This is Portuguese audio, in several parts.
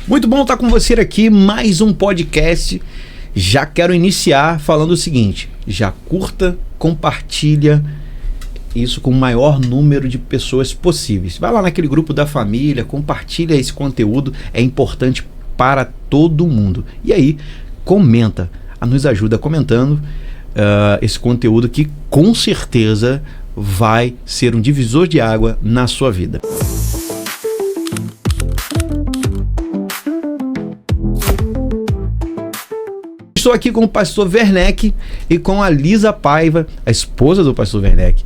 Muito bom estar com você aqui, mais um podcast. Já quero iniciar falando o seguinte: já curta, compartilha isso com o maior número de pessoas possíveis. Vai lá naquele grupo da família, compartilha esse conteúdo, é importante para todo mundo. E aí, comenta, nos ajuda comentando esse conteúdo que com certeza vai ser um divisor de água na sua vida. Estou aqui com o pastor Werneck e com a Lisa Paiva, a esposa do pastor Werneck.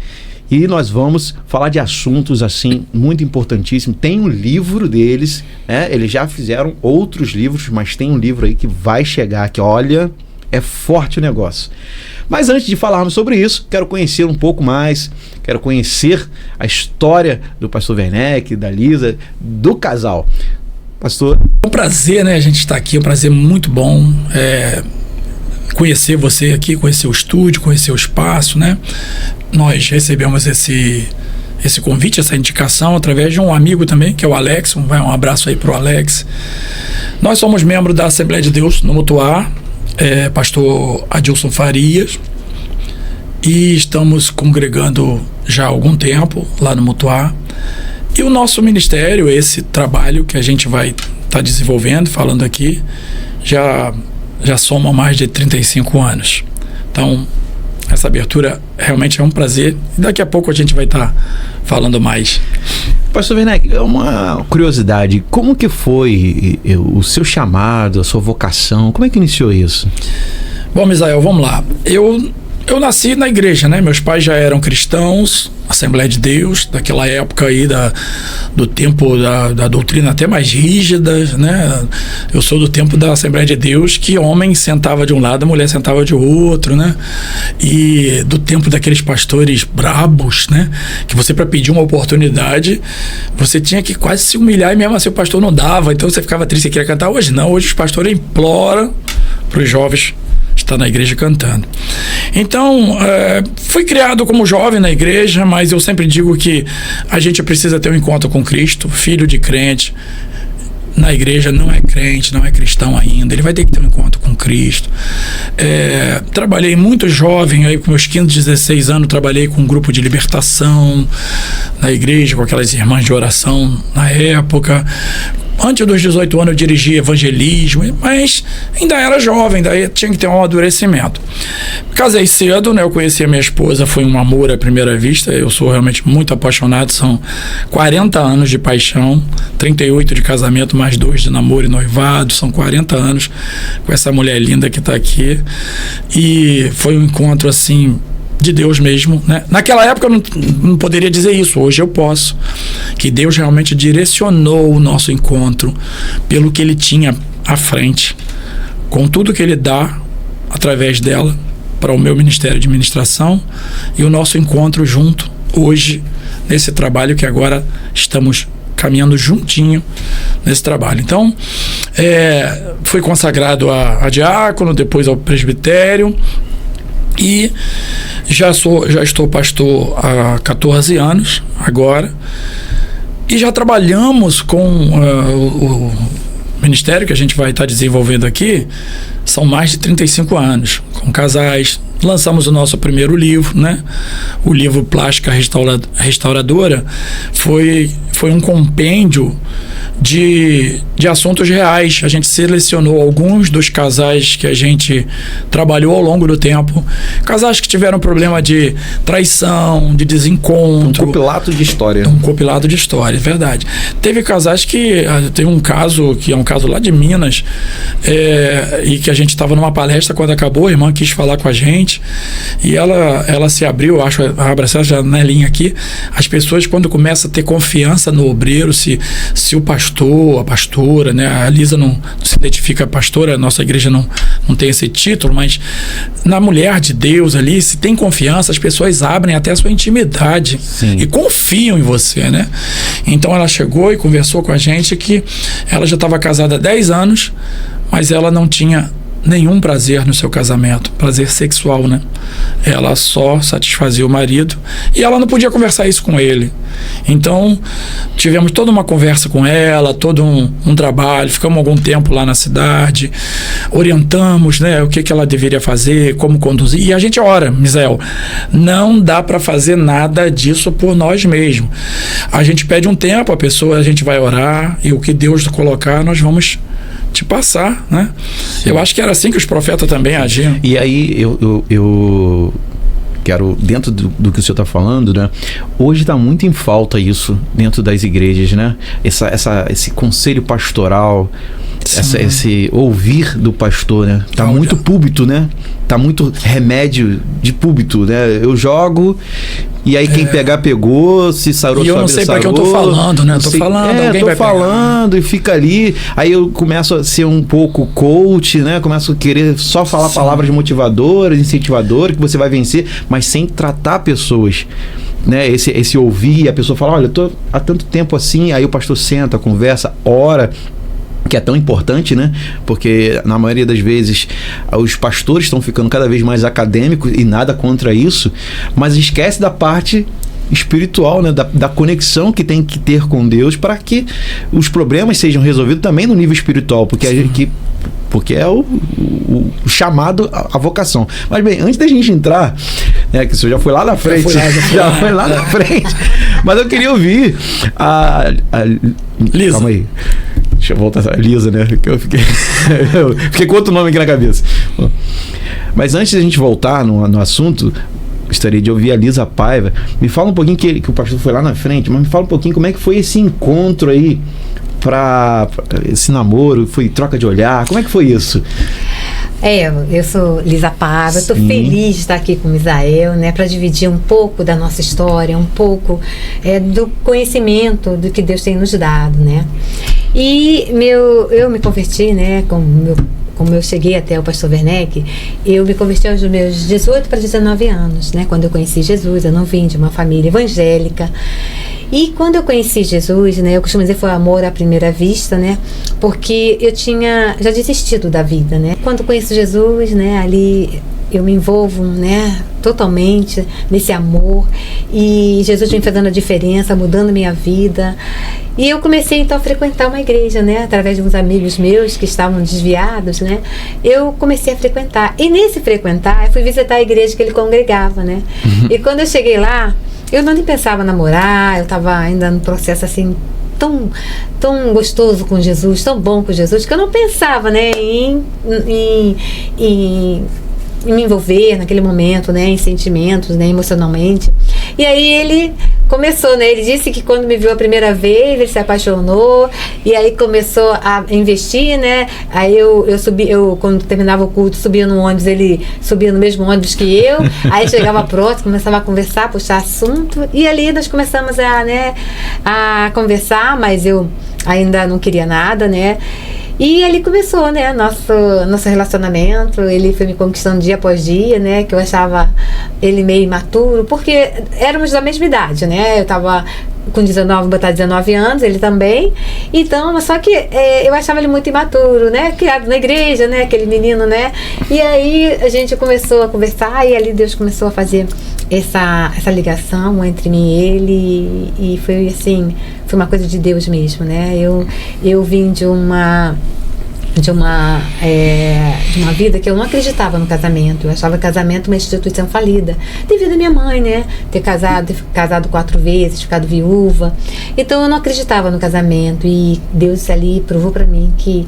E nós vamos falar de assuntos assim muito importantíssimos. Tem um livro deles, né? Eles já fizeram outros livros, mas tem um livro aí que vai chegar, que olha, é forte o negócio. Mas antes de falarmos sobre isso, quero conhecer um pouco mais, quero conhecer a história do pastor Werneck, da Lisa, do casal. Pastor... É um prazer, né? A gente está aqui, é um prazer muito bom conhecer você aqui, conhecer o estúdio, conhecer o espaço, né? Nós recebemos esse convite, essa indicação através de um amigo também, que é o Alex. Um abraço aí pro Alex. Nós somos membros da Assembleia de Deus no Mutuá, pastor Adilson Farias, e estamos congregando já há algum tempo lá no Mutuá. E o nosso ministério, esse trabalho que a gente vai estar desenvolvendo, falando aqui, já soma mais de 35 anos. Então, essa abertura realmente é um prazer. E daqui a pouco a gente vai estar falando mais. Pastor Werneck, é uma curiosidade. Como que foi o seu chamado, a sua vocação? Como é que iniciou isso? Bom, Misael, vamos lá. Eu nasci na igreja, né? Meus pais já eram cristãos, Assembleia de Deus, daquela época aí do tempo da doutrina até mais rígida, né? Eu sou do tempo da Assembleia de Deus, que homem sentava de um lado, a mulher sentava de outro, né? E do tempo daqueles pastores brabos, né? Que você, para pedir uma oportunidade, você tinha que quase se humilhar e mesmo assim o pastor não dava, então você ficava triste e queria cantar. Hoje não, hoje os pastores imploram para os jovens estar na igreja cantando. Então, fui criado como jovem na igreja, mas eu sempre digo que a gente precisa ter um encontro com Cristo. Filho de crente na igreja não é crente, não é cristão ainda, ele vai ter que ter um encontro com Cristo. Trabalhei muito jovem, aí com meus 15, 16 anos, trabalhei com um grupo de libertação na igreja, com aquelas irmãs de oração na época. Antes dos 18 anos eu dirigi evangelismo, mas ainda era jovem, ainda tinha que ter um amadurecimento. Casei cedo, né? Eu conheci a minha esposa, foi um amor à primeira vista. Eu sou realmente muito apaixonado, são 40 anos de paixão, 38 de casamento, mais 2 de namoro e noivado, são 40 anos com essa mulher linda que está aqui. E foi um encontro assim de Deus mesmo, né? Naquela época eu não poderia dizer isso, hoje eu posso, que Deus realmente direcionou o nosso encontro pelo que Ele tinha à frente, com tudo que Ele dá através dela para o meu ministério de ministração e o nosso encontro junto hoje nesse trabalho que agora estamos caminhando juntinho nesse trabalho. Então, fui consagrado a diácono, depois ao presbitério. E já estou pastor há 14 anos agora, e já trabalhamos com o ministério que a gente vai estar desenvolvendo aqui, são mais de 35 anos, com casais. Lançamos o nosso primeiro livro, né? O livro Plástica Restauradora foi um compêndio de assuntos reais. A gente selecionou alguns dos casais que a gente trabalhou ao longo do tempo, casais que tiveram problema de traição, de desencontro. Um compilado de história. Um compilado de história, é verdade. Teve casais que... Tem um caso, que é um caso lá de Minas, e que a gente estava numa palestra, quando acabou, a irmã quis falar com a gente, e ela se abriu, eu acho, abre essa janelinha aqui. As pessoas, quando começam a ter confiança no obreiro, se o pastor, a pastora, né? A Lisa não se identifica pastora, a nossa igreja não tem esse título, mas na mulher de Deus ali, se tem confiança, as pessoas abrem até a sua intimidade. Sim. E confiam em você, né? Então ela chegou e conversou com a gente que ela já estava casada há 10 anos, mas ela não tinha nenhum prazer no seu casamento, prazer sexual, né? Ela só satisfazia o marido e ela não podia conversar isso com ele. Então, tivemos toda uma conversa com ela, todo um trabalho, ficamos algum tempo lá na cidade, orientamos, né, o que ela deveria fazer, como conduzir. E a gente ora, Misael, não dá para fazer nada disso por nós mesmos. A gente pede um tempo, a gente vai orar e o que Deus colocar, nós vamos te passar, né? Sim. Eu acho que era assim que os profetas também agiam. E aí eu quero, dentro do que o senhor está falando, né? Hoje está muito em falta isso dentro das igrejas, né? Esse conselho pastoral, esse ouvir do pastor, né? Tá muito púlpito, né? Tá muito remédio de púlpito, né? Eu jogo e aí quem pegar, pegou, se sarou, e eu não sei para que eu tô falando, né? Tô falando, alguém vai falando e fica ali. Aí eu começo a ser um pouco coach, né? Começo a querer só falar palavras motivadoras, incentivadoras, que você vai vencer, mas sem tratar pessoas, né? Esse ouvir, a pessoa fala, olha, eu tô há tanto tempo assim, aí o pastor senta, conversa, ora, que é tão importante, né? Porque na maioria das vezes os pastores estão ficando cada vez mais acadêmicos e nada contra isso, mas esquece da parte espiritual, né? Da conexão que tem que ter com Deus para que os problemas sejam resolvidos também no nível espiritual, porque é o chamado, a vocação. Mas bem, antes da gente entrar, né, que o senhor já foi lá na frente, já foi lá na frente, mas eu queria ouvir a Lisa. Calma aí. Deixa eu voltar. Lisa, né? Eu fiquei com outro nome aqui na cabeça. Mas antes da gente voltar no assunto, gostaria de ouvir a Lisa Paiva. Me fala um pouquinho que o pastor foi lá na frente, mas me fala um pouquinho como é que foi esse encontro aí, para esse namoro, foi troca de olhar, como é que foi isso? Eu sou Lisa Paiva, estou feliz de estar aqui com o Misael, né, para dividir um pouco da nossa história, um pouco do conhecimento do que Deus tem nos dado, né. E eu me converti, né, como eu cheguei até o pastor Werneck, eu me converti aos meus 18 para 19 anos, né, quando eu conheci Jesus. Eu não vim de uma família evangélica. E quando eu conheci Jesus, né, eu costumo dizer que foi amor à primeira vista, né, porque eu tinha já desistido da vida, né. Quando eu conheço Jesus, né, ali eu me envolvo, né, totalmente nesse amor, e Jesus vem fazendo a diferença, mudando minha vida. E eu comecei então a frequentar uma igreja, né, através de uns amigos meus que estavam desviados, né, eu comecei a frequentar. E nesse frequentar, eu fui visitar a igreja que ele congregava, né. E quando eu cheguei lá, eu não nem pensava em namorar, eu estava ainda no processo assim, tão gostoso com Jesus, tão bom com Jesus, que eu não pensava, né, em me envolver naquele momento, né, em sentimentos, né, emocionalmente. E aí ele começou, né, ele disse que quando me viu a primeira vez, ele se apaixonou, e aí começou a investir, né, aí eu quando terminava o culto, subia no ônibus, ele subia no mesmo ônibus que eu, aí chegava próximo, começava a conversar, puxar assunto, e ali nós começamos a conversar, mas eu ainda não queria nada, né. E ali começou, né, nosso relacionamento. Ele foi me conquistando dia após dia, né, que eu achava ele meio imaturo, porque éramos da mesma idade, né, eu tava com 19 anos, ele também, então, só que eu achava ele muito imaturo, né, criado na igreja, né, aquele menino, né, e aí a gente começou a conversar, e ali Deus começou a fazer essa ligação entre mim e ele, e foi assim, foi uma coisa de Deus mesmo, né. Eu vim de uma vida que eu não acreditava no casamento. Eu achava casamento uma instituição falida, devido à minha mãe, né, ter casado 4 vezes, ficado viúva. Então eu não acreditava no casamento, e Deus ali provou para mim que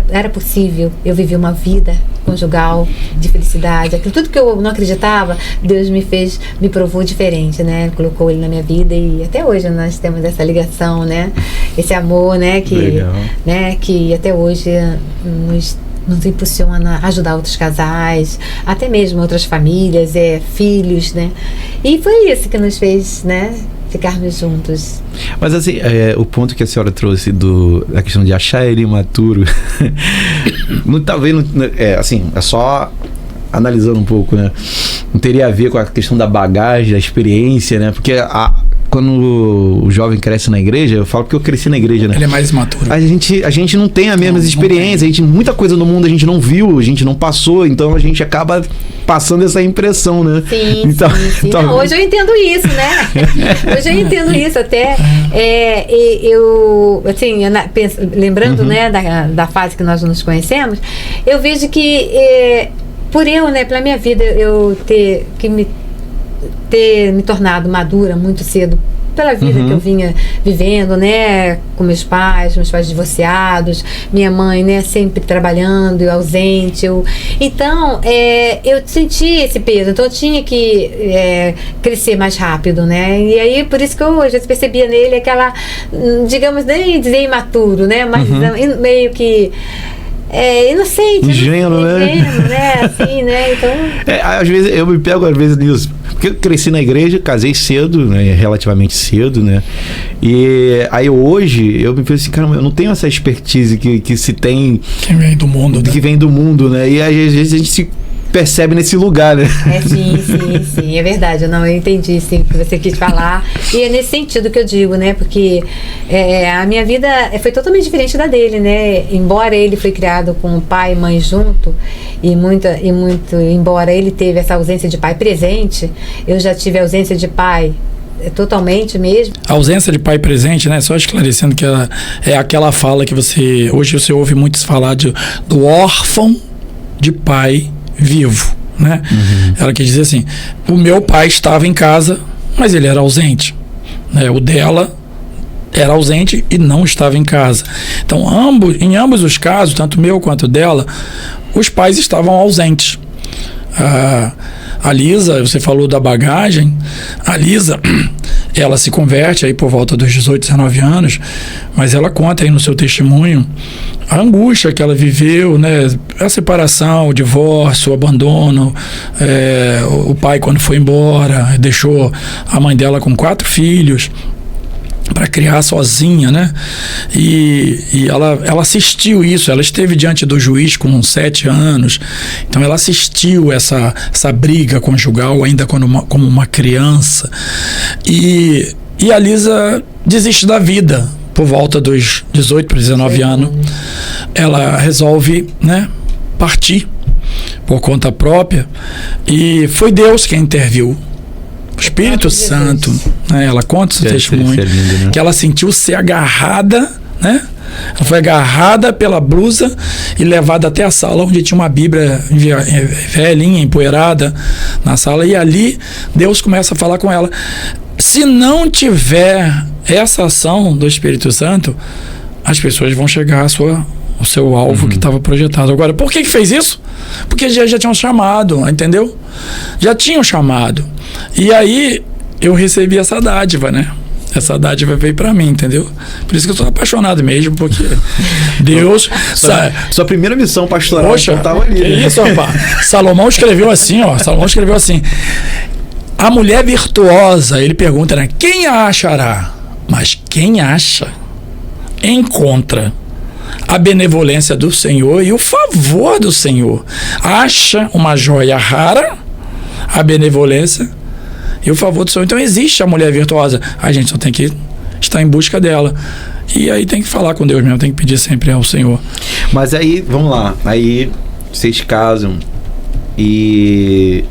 era possível eu viver uma vida conjugal de felicidade. Aquilo tudo que eu não acreditava, Deus me provou diferente, né, colocou ele na minha vida, e até hoje nós temos essa ligação, né, esse amor, né, que até hoje nos impulsiona a ajudar outros casais, até mesmo outras famílias, filhos, né, e foi isso que nos fez, né, ficarmos juntos. Mas assim, o ponto que a senhora trouxe da questão de achar ele imaturo, talvez, assim, é só analisando um pouco, né? Não teria a ver com a questão da bagagem, da experiência, né? Porque quando o jovem cresce na igreja, eu falo porque eu cresci na igreja, né? Ele é mais maturo. A gente não tem as mesmas experiências, muita coisa no mundo a gente não viu, a gente não passou, então a gente acaba passando essa impressão, né? Sim, então, sim. Então... Não, hoje eu entendo isso, né? Hoje eu entendo isso, até eu, assim, lembrando, né, da fase que nós nos conhecemos, eu vejo que por eu, né, pela minha vida, eu ter me tornado madura muito cedo, pela vida que eu vinha vivendo, né, com meus pais divorciados, minha mãe, né, sempre trabalhando e ausente, então eu senti esse peso, então eu tinha que crescer mais rápido, né, e aí por isso que eu às vezes percebia nele aquela, digamos, nem dizer imaturo, né, mas meio que inocente, ingênuo, né? Assim, né? Então... às vezes eu me pego nisso, porque eu cresci na igreja, casei cedo, né? Relativamente cedo, né? E aí hoje eu me penso assim, cara, eu não tenho essa expertise que se tem... Quem vem do mundo, né? Que vem do mundo, né? E às vezes a gente se percebe nesse lugar, né? Sim, é verdade. Eu entendi, sim, o que você quis falar. E é nesse sentido que eu digo, né? Porque a minha vida foi totalmente diferente da dele, né? Embora ele foi criado com pai e mãe junto, embora ele teve essa ausência de pai presente, eu já tive ausência de pai totalmente mesmo. A ausência de pai presente, né? Só esclarecendo que é aquela fala que hoje você ouve muitos falar do órfão de pai vivo, né? Ela quer dizer assim, o meu pai estava em casa, mas ele era ausente, né? O dela era ausente e não estava em casa. Então, em ambos os casos, tanto o meu quanto o dela, os pais estavam ausentes. A Lisa, você falou da bagagem, a Lisa, ela se converte aí por volta dos 18, 19 anos, mas ela conta aí no seu testemunho a angústia que ela viveu, né? A separação, o divórcio, o abandono, o pai quando foi embora, deixou a mãe dela com 4 filhos para criar sozinha, né? E ela assistiu isso, ela esteve diante do juiz com 7 anos, então ela assistiu essa briga conjugal ainda como uma criança, e a Lisa desiste da vida por volta dos 18 para 19 anos. Ela resolve, né, partir por conta própria, e foi Deus quem interviu. O Espírito Santo, né? Ela conta o seu testemunho, né? Que ela sentiu ser agarrada, né? Ela foi agarrada pela blusa e levada até a sala onde tinha uma Bíblia velhinha, empoeirada na sala, e ali Deus começa a falar com ela. Se não tiver essa ação do Espírito Santo, as pessoas vão chegar ao seu alvo que estava projetado. Agora, por que fez isso? Porque já tinham chamado, entendeu? Já tinham chamado. E aí eu recebi essa dádiva, né? Essa dádiva veio pra mim, entendeu? Por isso que eu sou apaixonado mesmo, porque Deus... Sua primeira missão pastoral, poxa, tava ali. Que isso, rapaz? Salomão escreveu assim, a mulher virtuosa, ele pergunta, né? Quem a achará? Mas quem acha, encontra a benevolência do Senhor e o favor do Senhor. Acha uma joia rara, a benevolência e o favor do Senhor. Então existe a mulher virtuosa, a gente só tem que estar em busca dela, e aí tem que falar com Deus mesmo, tem que pedir sempre ao Senhor. Mas aí, vamos lá, aí vocês casam, e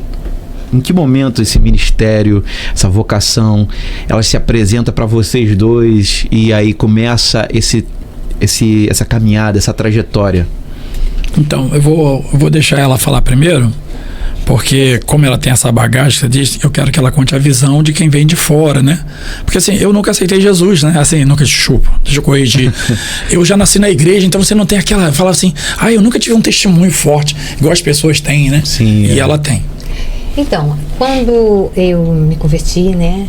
em que momento esse ministério, essa vocação, ela se apresenta para vocês dois, e aí começa essa caminhada, essa trajetória? Então, eu vou deixar ela falar primeiro, porque como ela tem essa bagagem, você disse, eu quero que ela conte a visão de quem vem de fora, né? Porque assim, eu nunca aceitei Jesus, né? Assim, nunca deixa eu corrigir. Eu já nasci na igreja, então você não tem aquela, fala assim, eu nunca tive um testemunho forte, igual as pessoas têm, né? Sim. E ela tem. Então, quando eu me converti, né?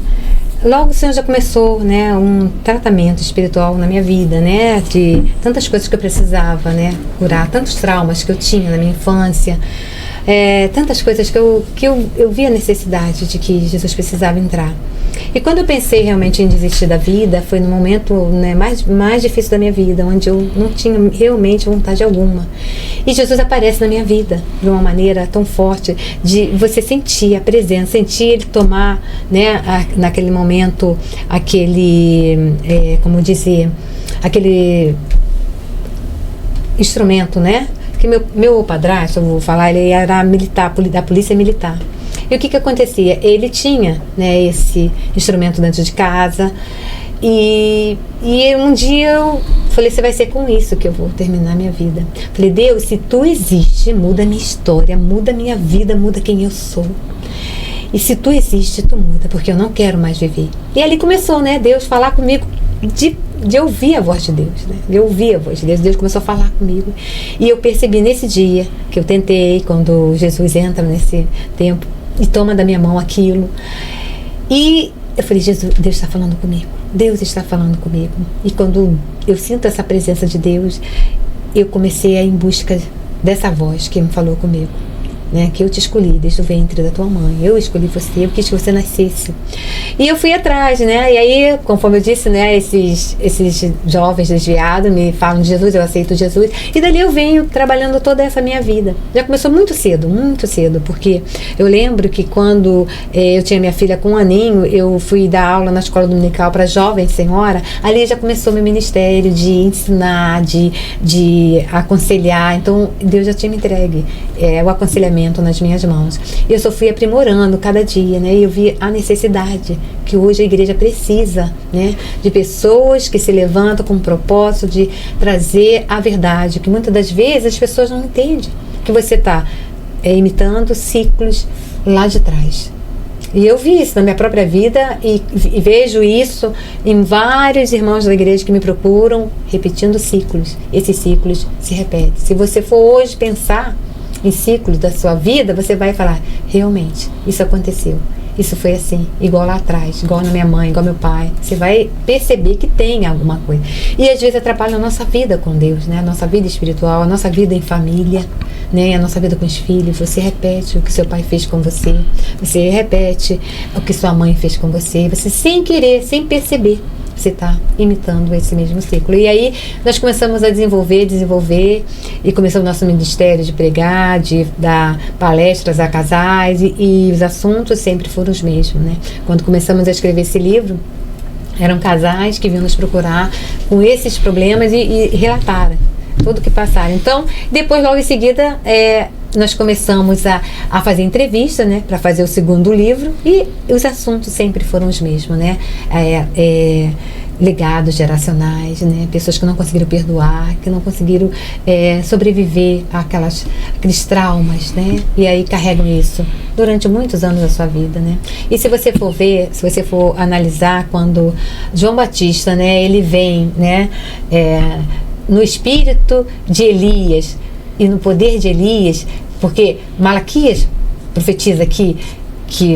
Logo o Senhor já começou, né, um tratamento espiritual na minha vida, né, de tantas coisas que eu precisava, né, curar, tantos traumas que eu tinha na minha infância, tantas coisas que eu vi a necessidade de que Jesus precisava entrar. E quando eu pensei realmente em desistir da vida, foi no momento, né, mais difícil da minha vida, onde eu não tinha realmente vontade alguma. E Jesus aparece na minha vida de uma maneira tão forte, de você sentir a presença, sentir Ele tomar, né, naquele momento, como dizer, aquele instrumento, né? Que meu padrasto, eu vou falar, ele era militar, da polícia militar. E o que acontecia? Ele tinha, né, esse instrumento dentro de casa. E um dia eu falei, você vai ser com isso que eu vou terminar minha vida. Falei, Deus, se tu existe, muda a minha história, muda a minha vida, muda quem eu sou. E se tu existe, tu muda, porque eu não quero mais viver. E ali começou, né, Deus falar comigo de ouvir a voz de Deus, né? De ouvir a voz de Deus. Deus começou a falar comigo. E eu percebi nesse dia que eu tentei, quando Jesus entra nesse tempo e toma da minha mão aquilo. E eu falei, Jesus, Deus está falando comigo. Deus está falando comigo. E quando eu sinto essa presença de Deus, eu comecei a ir em busca dessa voz que me falou comigo. Né, que eu te escolhi desde o ventre da tua mãe, eu escolhi você, eu quis que você nascesse. E eu fui atrás, né? E aí, conforme eu disse, né, esses jovens desviados me falam de Jesus, eu aceito Jesus. E dali eu venho trabalhando toda essa minha vida. Já começou muito cedo, porque eu lembro que quando eu tinha minha filha com 1 aninho, eu fui dar aula na escola dominical para jovens senhora. Ali já começou meu ministério de ensinar, de aconselhar. Então Deus já tinha me entregue o aconselhamento nas minhas mãos. Eu só fui aprimorando cada dia, né? E eu vi a necessidade que hoje a igreja precisa, né? De pessoas que se levantam com o propósito de trazer a verdade, que muitas das vezes as pessoas não entendem, que você está imitando ciclos lá de trás. E eu vi isso na minha própria vida e vejo isso em vários irmãos da igreja que me procuram repetindo ciclos. Esses ciclos se repetem. Se você for hoje pensar em ciclos da sua vida, você vai falar, realmente, isso aconteceu. Isso foi assim, igual lá atrás, igual na minha mãe, igual meu pai. Você vai perceber que tem alguma coisa. E às vezes atrapalha a nossa vida com Deus, né? A nossa vida espiritual, a nossa vida em família, né? A nossa vida com os filhos. Você repete o que seu pai fez com você. Você repete o que sua mãe fez com você. Você sem querer, sem perceber, você está imitando esse mesmo ciclo. E aí nós começamos a desenvolver e começamos nosso ministério de pregar, de dar palestras a casais e os assuntos sempre foram os mesmos, né? Quando começamos a escrever esse livro, eram casais que vinham nos procurar com esses problemas e relataram tudo que passaram. Então, depois, logo em seguida, nós começamos a fazer entrevista, né, para fazer o segundo livro, e os assuntos sempre foram os mesmos, né? Legados geracionais, né? Pessoas que não conseguiram perdoar, que não conseguiram sobreviver àqueles traumas, né? E aí carregam isso durante muitos anos da sua vida, né? E se você for ver, se você for analisar, quando João Batista, né, ele vem, né, no espírito de Elias e no poder de Elias, porque Malaquias profetiza que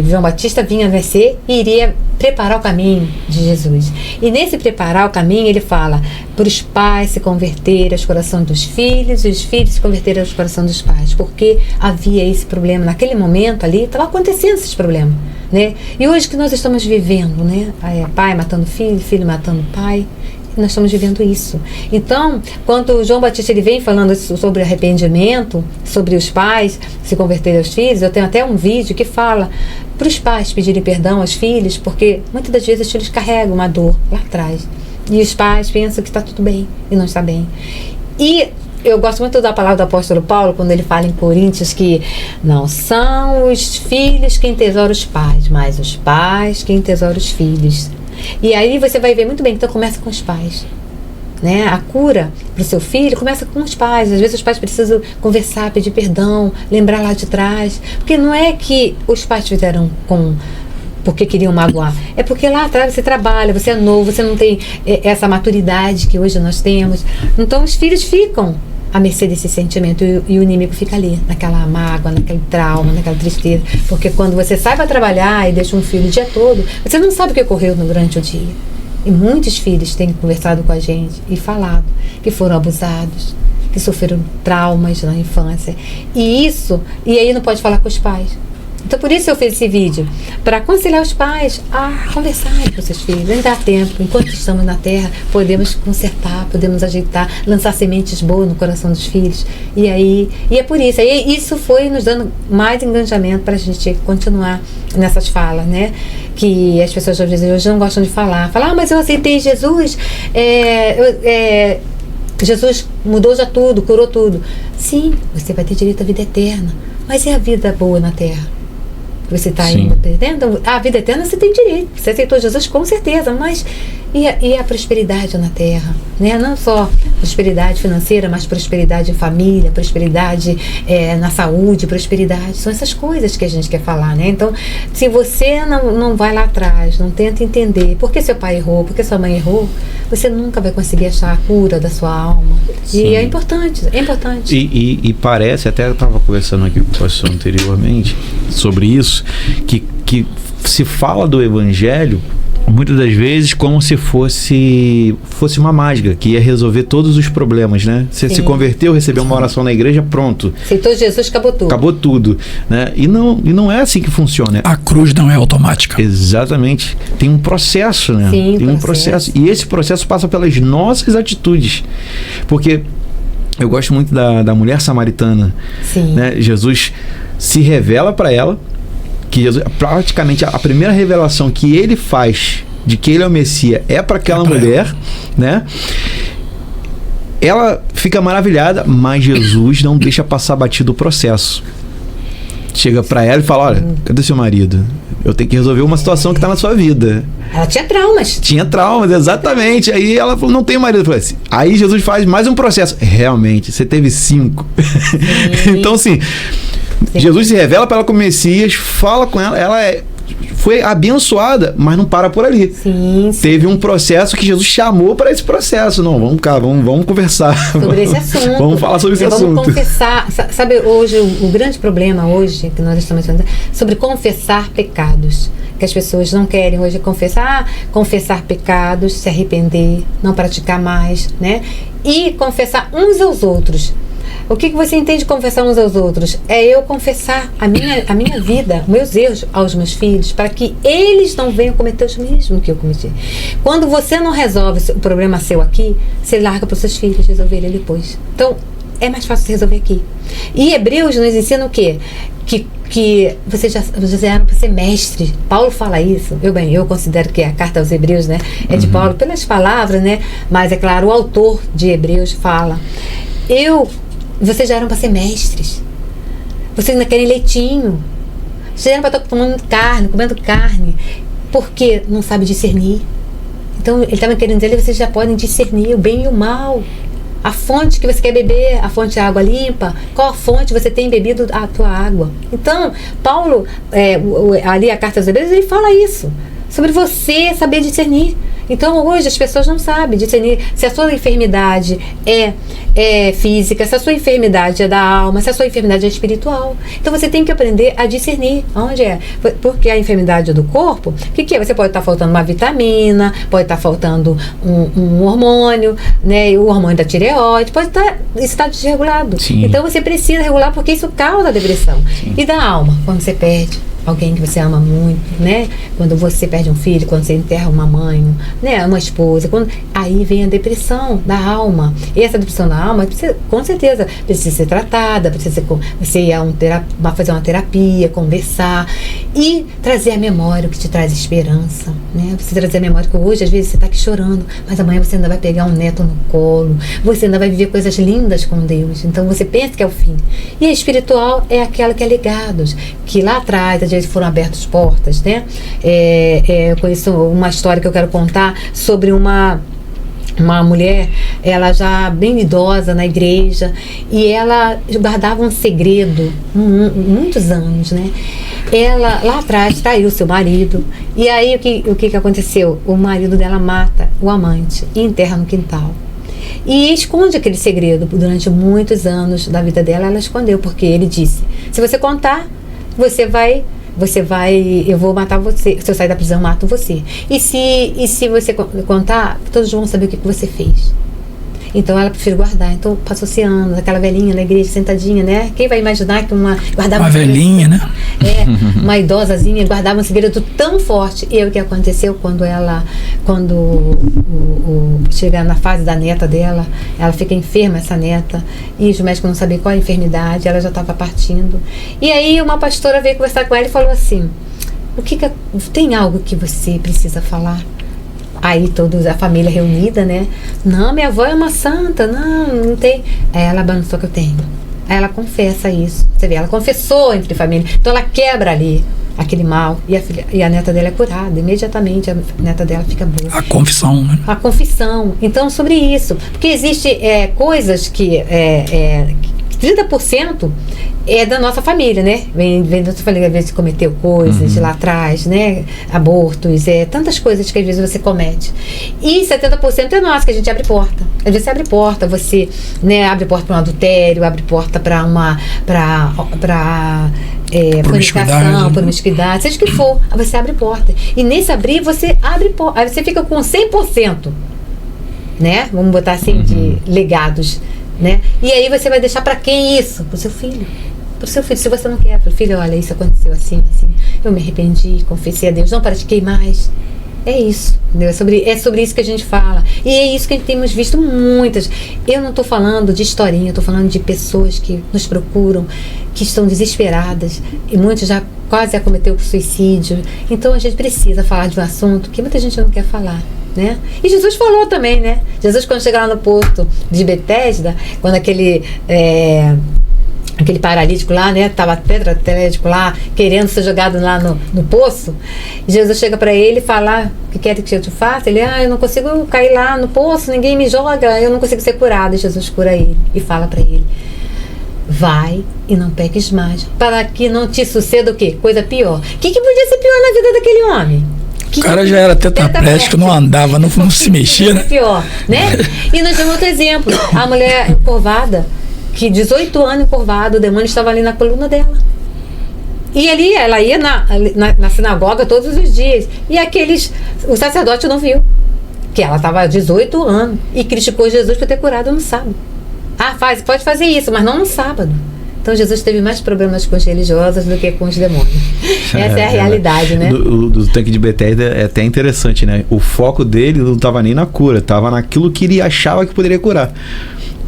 João Batista vinha nascer e iria preparar o caminho de Jesus. E nesse preparar o caminho, ele fala para os pais se converterem aos corações dos filhos e os filhos se converterem aos corações dos pais, porque havia esse problema. Naquele momento ali, estava acontecendo esses problemas, né? E hoje que nós estamos vivendo, né? Pai matando filho, filho matando pai, nós estamos vivendo isso. Então, quando João Batista ele vem falando sobre arrependimento, sobre os pais se converterem aos filhos, eu tenho até um vídeo que fala para os pais pedirem perdão aos filhos, porque muitas das vezes os filhos carregam uma dor lá atrás. E os pais pensam que está tudo bem e não está bem. E eu gosto muito da palavra do apóstolo Paulo, quando ele fala em Coríntios que não são os filhos quem tesouram os pais, mas os pais quem tesouram os filhos. E aí você vai ver muito bem, então começa com os pais, né? A cura para o seu filho começa com os pais. Às vezes os pais precisam conversar, pedir perdão, lembrar lá de trás, porque não é que os pais fizeram porque queriam magoar, é porque lá atrás você trabalha, você é novo, você não tem essa maturidade que hoje nós temos. Então os filhos ficam à mercê desse sentimento e o inimigo fica ali, naquela mágoa, naquele trauma, naquela tristeza, porque quando você sai para trabalhar e deixa um filho o dia todo, você não sabe o que ocorreu durante o dia. E muitos filhos têm conversado com a gente e falado que foram abusados, que sofreram traumas na infância. E aí não pode falar com os pais. Então, por isso eu fiz esse vídeo, para aconselhar os pais a conversarem com seus filhos. Ainda há tempo, enquanto estamos na Terra, podemos consertar, podemos ajeitar, lançar sementes boas no coração dos filhos. E é por isso. Aí isso foi nos dando mais engajamento para a gente continuar nessas falas, né? Que as pessoas às vezes hoje não gostam de falar. Falar, mas eu aceitei Jesus, Jesus mudou já tudo, curou tudo. Sim, você vai ter direito à vida eterna. Mas e a vida boa na Terra? Você está indo perdendo? A vida eterna você tem direito. Você aceitou Jesus com certeza, mas e a prosperidade na Terra? Né? Não só prosperidade financeira, mas prosperidade em família, prosperidade na saúde, prosperidade. São essas coisas que a gente quer falar, né? Então, se você não vai lá atrás, não tenta entender por que seu pai errou, por que sua mãe errou, você nunca vai conseguir achar a cura da sua alma. Sim. E é importante, é importante. E parece, até eu estava conversando aqui com o pastor anteriormente sobre isso, que se fala do Evangelho muitas das vezes como se fosse uma mágica que ia resolver todos os problemas, né? Você se converteu, recebeu uma oração na igreja, pronto. Aceitou Jesus, acabou tudo. Acabou tudo, né? E não é assim que funciona. A cruz não é automática. Exatamente. Tem um processo, né? Sim, tem um processo. E esse processo passa pelas nossas atitudes. Porque eu gosto muito da mulher samaritana. Sim. Né? Jesus se revela para ela, que Jesus, praticamente a primeira revelação que ele faz de que ele é o Messias é para aquela mulher, né? Ela fica maravilhada, mas Jesus não deixa passar batido o processo. Chega para ela e fala, olha, cadê seu marido? Eu tenho que resolver uma situação que está na sua vida. Ela tinha traumas. Tinha traumas, exatamente. Aí ela falou, não tenho marido. Eu falei assim, aí Jesus faz mais um processo. Realmente, você teve 5. Então, assim, Jesus se revela para ela como Messias, fala com ela, foi abençoada, mas não para por ali. Sim. Teve um processo que Jesus chamou para esse processo. Não, vamos cá, vamos conversar. Sobre esse assunto. Vamos falar sobre esse assunto. Vamos confessar. Sabe, hoje, o grande problema hoje, que nós estamos falando, sobre confessar pecados. Que as pessoas não querem hoje confessar pecados, se arrepender, não praticar mais, né? E confessar uns aos outros. O que você entende de confessar uns aos outros? É eu confessar a minha vida, meus erros aos meus filhos, para que eles não venham cometer os mesmos que eu cometi. Quando você não resolve o problema seu aqui, você larga para os seus filhos resolverem depois. Então, é mais fácil resolver aqui. E Hebreus nos ensina o quê? Que vocês já eram para ser mestre. Paulo fala isso. Eu considero que a carta aos Hebreus, né, é de Paulo pelas palavras, né? Mas é claro, o autor de Hebreus fala. Vocês já eram para ser mestres. Vocês ainda querem leitinho. Vocês já eram para estar comendo carne, porque não sabe discernir. Então, ele estava querendo dizer que vocês já podem discernir o bem e o mal. A fonte que você quer beber, a fonte de água limpa, qual a fonte você tem bebido a tua água. Então, Paulo, ali a carta aos Hebreus, ele fala isso, sobre você saber discernir. Então, hoje as pessoas não sabem discernir se a sua enfermidade é física, se a sua enfermidade é da alma, se a sua enfermidade é espiritual. Então, você tem que aprender a discernir onde é. Porque a enfermidade do corpo, o que é? Você pode estar faltando uma vitamina, pode estar faltando um hormônio, né? O hormônio da tireoide, pode estar desregulado. Sim. Então, você precisa regular porque isso causa depressão. Sim. E da alma, quando você perde alguém que você ama muito, né? Quando você perde um filho, quando você enterra uma mãe, né? Uma esposa, aí vem a depressão da alma. E essa depressão da alma, com certeza, precisa ser tratada, precisa você ir fazer uma terapia, conversar e trazer a memória, o que te traz esperança, né? Você trazer a memória que hoje, às vezes, você está aqui chorando, mas amanhã você ainda vai pegar um neto no colo, você ainda vai viver coisas lindas com Deus. Então, você pensa que é o fim. E a espiritual é aquela que é legados, que lá atrás, às vezes, foram abertas portas, né? Eu conheço uma história que eu quero contar sobre uma mulher, ela já bem idosa na igreja, e ela guardava um segredo muitos anos, né? Ela lá atrás traiu seu marido, e aí o que aconteceu? O marido dela mata o amante e enterra no quintal. E esconde aquele segredo durante muitos anos da vida dela. Ela escondeu porque ele disse: se você contar, eu vou matar você. Se eu sair da prisão, eu mato você. E se você contar, todos vão saber o que você fez. Então ela prefere guardar. Então passou-se anos, aquela velhinha na igreja, sentadinha, né? Quem vai imaginar que guardava uma velhinha, né? Uma idosazinha guardava um segredo tão forte. E o que aconteceu quando chega na fase da neta dela, ela fica enferma, essa neta, e os médicos não sabiam qual a enfermidade, ela já estava partindo. E aí uma pastora veio conversar com ela e falou assim: tem algo que você precisa falar? Aí todos, a família reunida, né? Não, minha avó é uma santa, não tem. Aí ela balançou que eu tenho. Aí ela confessa isso. Você vê, ela confessou entre família. Então ela quebra ali aquele mal. E a neta dela é curada. Imediatamente a neta dela fica boa. A confissão, né? A confissão. Então, sobre isso. Porque existe coisas que 30% é da nossa família, né? Vem da nossa família, às vezes cometeu coisas lá atrás, né? Abortos, tantas coisas que às vezes você comete. E 70% é nosso, que a gente abre porta. Às vezes você abre porta, você, né, abre porta para um adultério, abre porta para fornicação, promiscuidade, seja o que for, você abre porta. E nesse abrir, você abre porta. Aí você fica com 100%, né? Vamos botar assim, de legados, né? E aí você vai deixar para quem isso? Para o seu filho. Para o seu filho. Se você não quer, para o filho, olha, isso aconteceu assim, assim. Eu me arrependi, confessei a Deus, não pratiquei mais. É isso, entendeu? É sobre isso que a gente fala. E é isso que temos visto muitas. Eu não estou falando de historinha, eu estou falando de pessoas que nos procuram, que estão desesperadas, e muitos já quase cometeu suicídio. Então a gente precisa falar de um assunto que muita gente não quer falar, né? E Jesus falou também, né? Jesus, quando chega lá no porto de quando aquele paralítico lá, né, tava tetraplégico lá, querendo ser jogado lá no poço, Jesus chega para ele e fala: o que quer que eu te faça? Ele: eu não consigo cair lá no poço, ninguém me joga, eu não consigo ser curado. E Jesus cura ele e fala para ele: vai e não peques mais, para que não te suceda o quê? Coisa pior. O que podia ser pior na vida daquele homem? O cara já era tetraplégico, não andava, não se mexia, né? Pior, né? E nós temos outro exemplo, a mulher encurvada, que 18 anos encurvada, o demônio estava ali na coluna dela. E ali ela ia na sinagoga todos os dias. E o sacerdote não viu que ela estava 18 anos e criticou Jesus por ter curado no sábado. Pode fazer isso, mas não no sábado. Então Jesus teve mais problemas com os religiosos do que com os demônios. Essa é a realidade, né? Do tanque de Betesda é até interessante, né? O foco dele não estava nem na cura, estava naquilo que ele achava que poderia curar.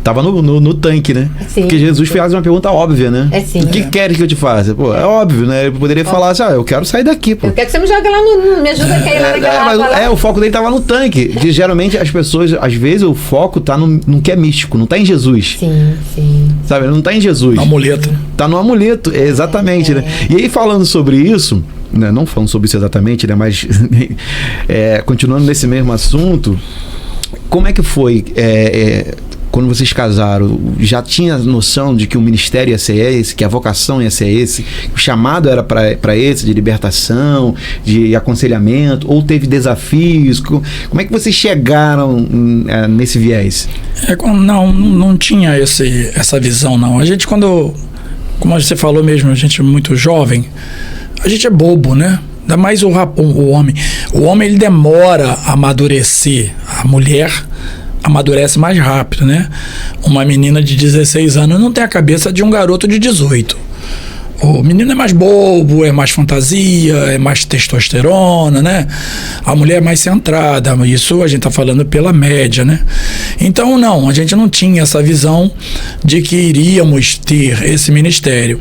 Tava no tanque, né? Sim. Porque Jesus fez uma pergunta óbvia, né? Sim. O que queres que eu te faça? Pô, é óbvio, né? Ele poderia falar assim: eu quero sair daqui, pô. Eu quero que você me jogue lá me ajuda a cair lá naquela água. O foco dele tava no tanque. Que geralmente as pessoas, às vezes, o foco tá no que é místico, não tá em Jesus. Sim. Sabe? Não tá em Jesus. No amuleto. Tá no amuleto, exatamente, né? E aí, falando sobre isso, né? Não falando sobre isso exatamente, né? Mas continuando nesse mesmo assunto, como é que foi... quando vocês casaram, já tinha noção de que o ministério ia ser esse, que a vocação ia ser esse, que o chamado era para esse, de libertação, de aconselhamento, ou teve desafios? Como é que vocês chegaram nesse viés? Não tinha essa visão, não. A gente, como você falou mesmo, a gente é muito jovem, a gente é bobo, né? Ainda mais o homem. O homem, ele demora a amadurecer. A mulher amadurece mais rápido, né? Uma menina de 16 anos não tem a cabeça de um garoto de 18. O menino é mais bobo, é mais fantasia, é mais testosterona, né? A mulher é mais centrada. Isso a gente tá falando pela média, né? Então, a gente não tinha essa visão de que iríamos ter esse ministério.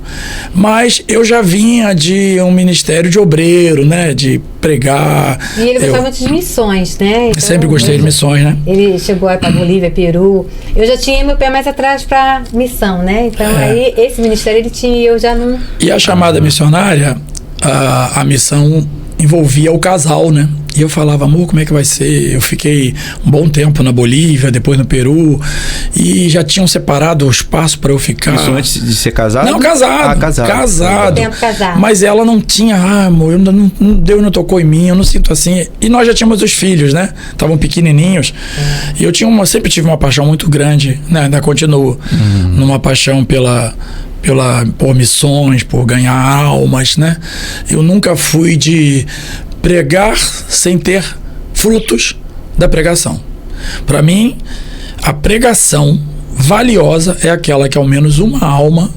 Mas eu já vinha de um ministério de obreiro, né? De pregar. E ele gostava muito de missões, né? Então, sempre gostei de missões, né? Ele chegou para Bolívia, Peru. Eu já tinha meu pé mais atrás para missão, né? Então, aí esse ministério ele tinha e eu já não... E a chamada missionária, a missão envolvia o casal, né? E eu falava: amor, como é que vai ser? Eu fiquei um bom tempo na Bolívia, depois no Peru, e já tinham separado o espaço para eu ficar. Isso antes de ser casado? Não, casado. Casado. Tempo casado. Mas ela não tinha, amor, Deus não tocou em mim, eu não sinto assim. E nós já tínhamos os filhos, né? Estavam pequenininhos. E eu sempre tive uma paixão muito grande, né? Ainda continuo numa paixão por missões, por ganhar almas, né? Eu nunca fui de pregar sem ter frutos da pregação. Para mim, A pregação valiosa é aquela que ao menos uma alma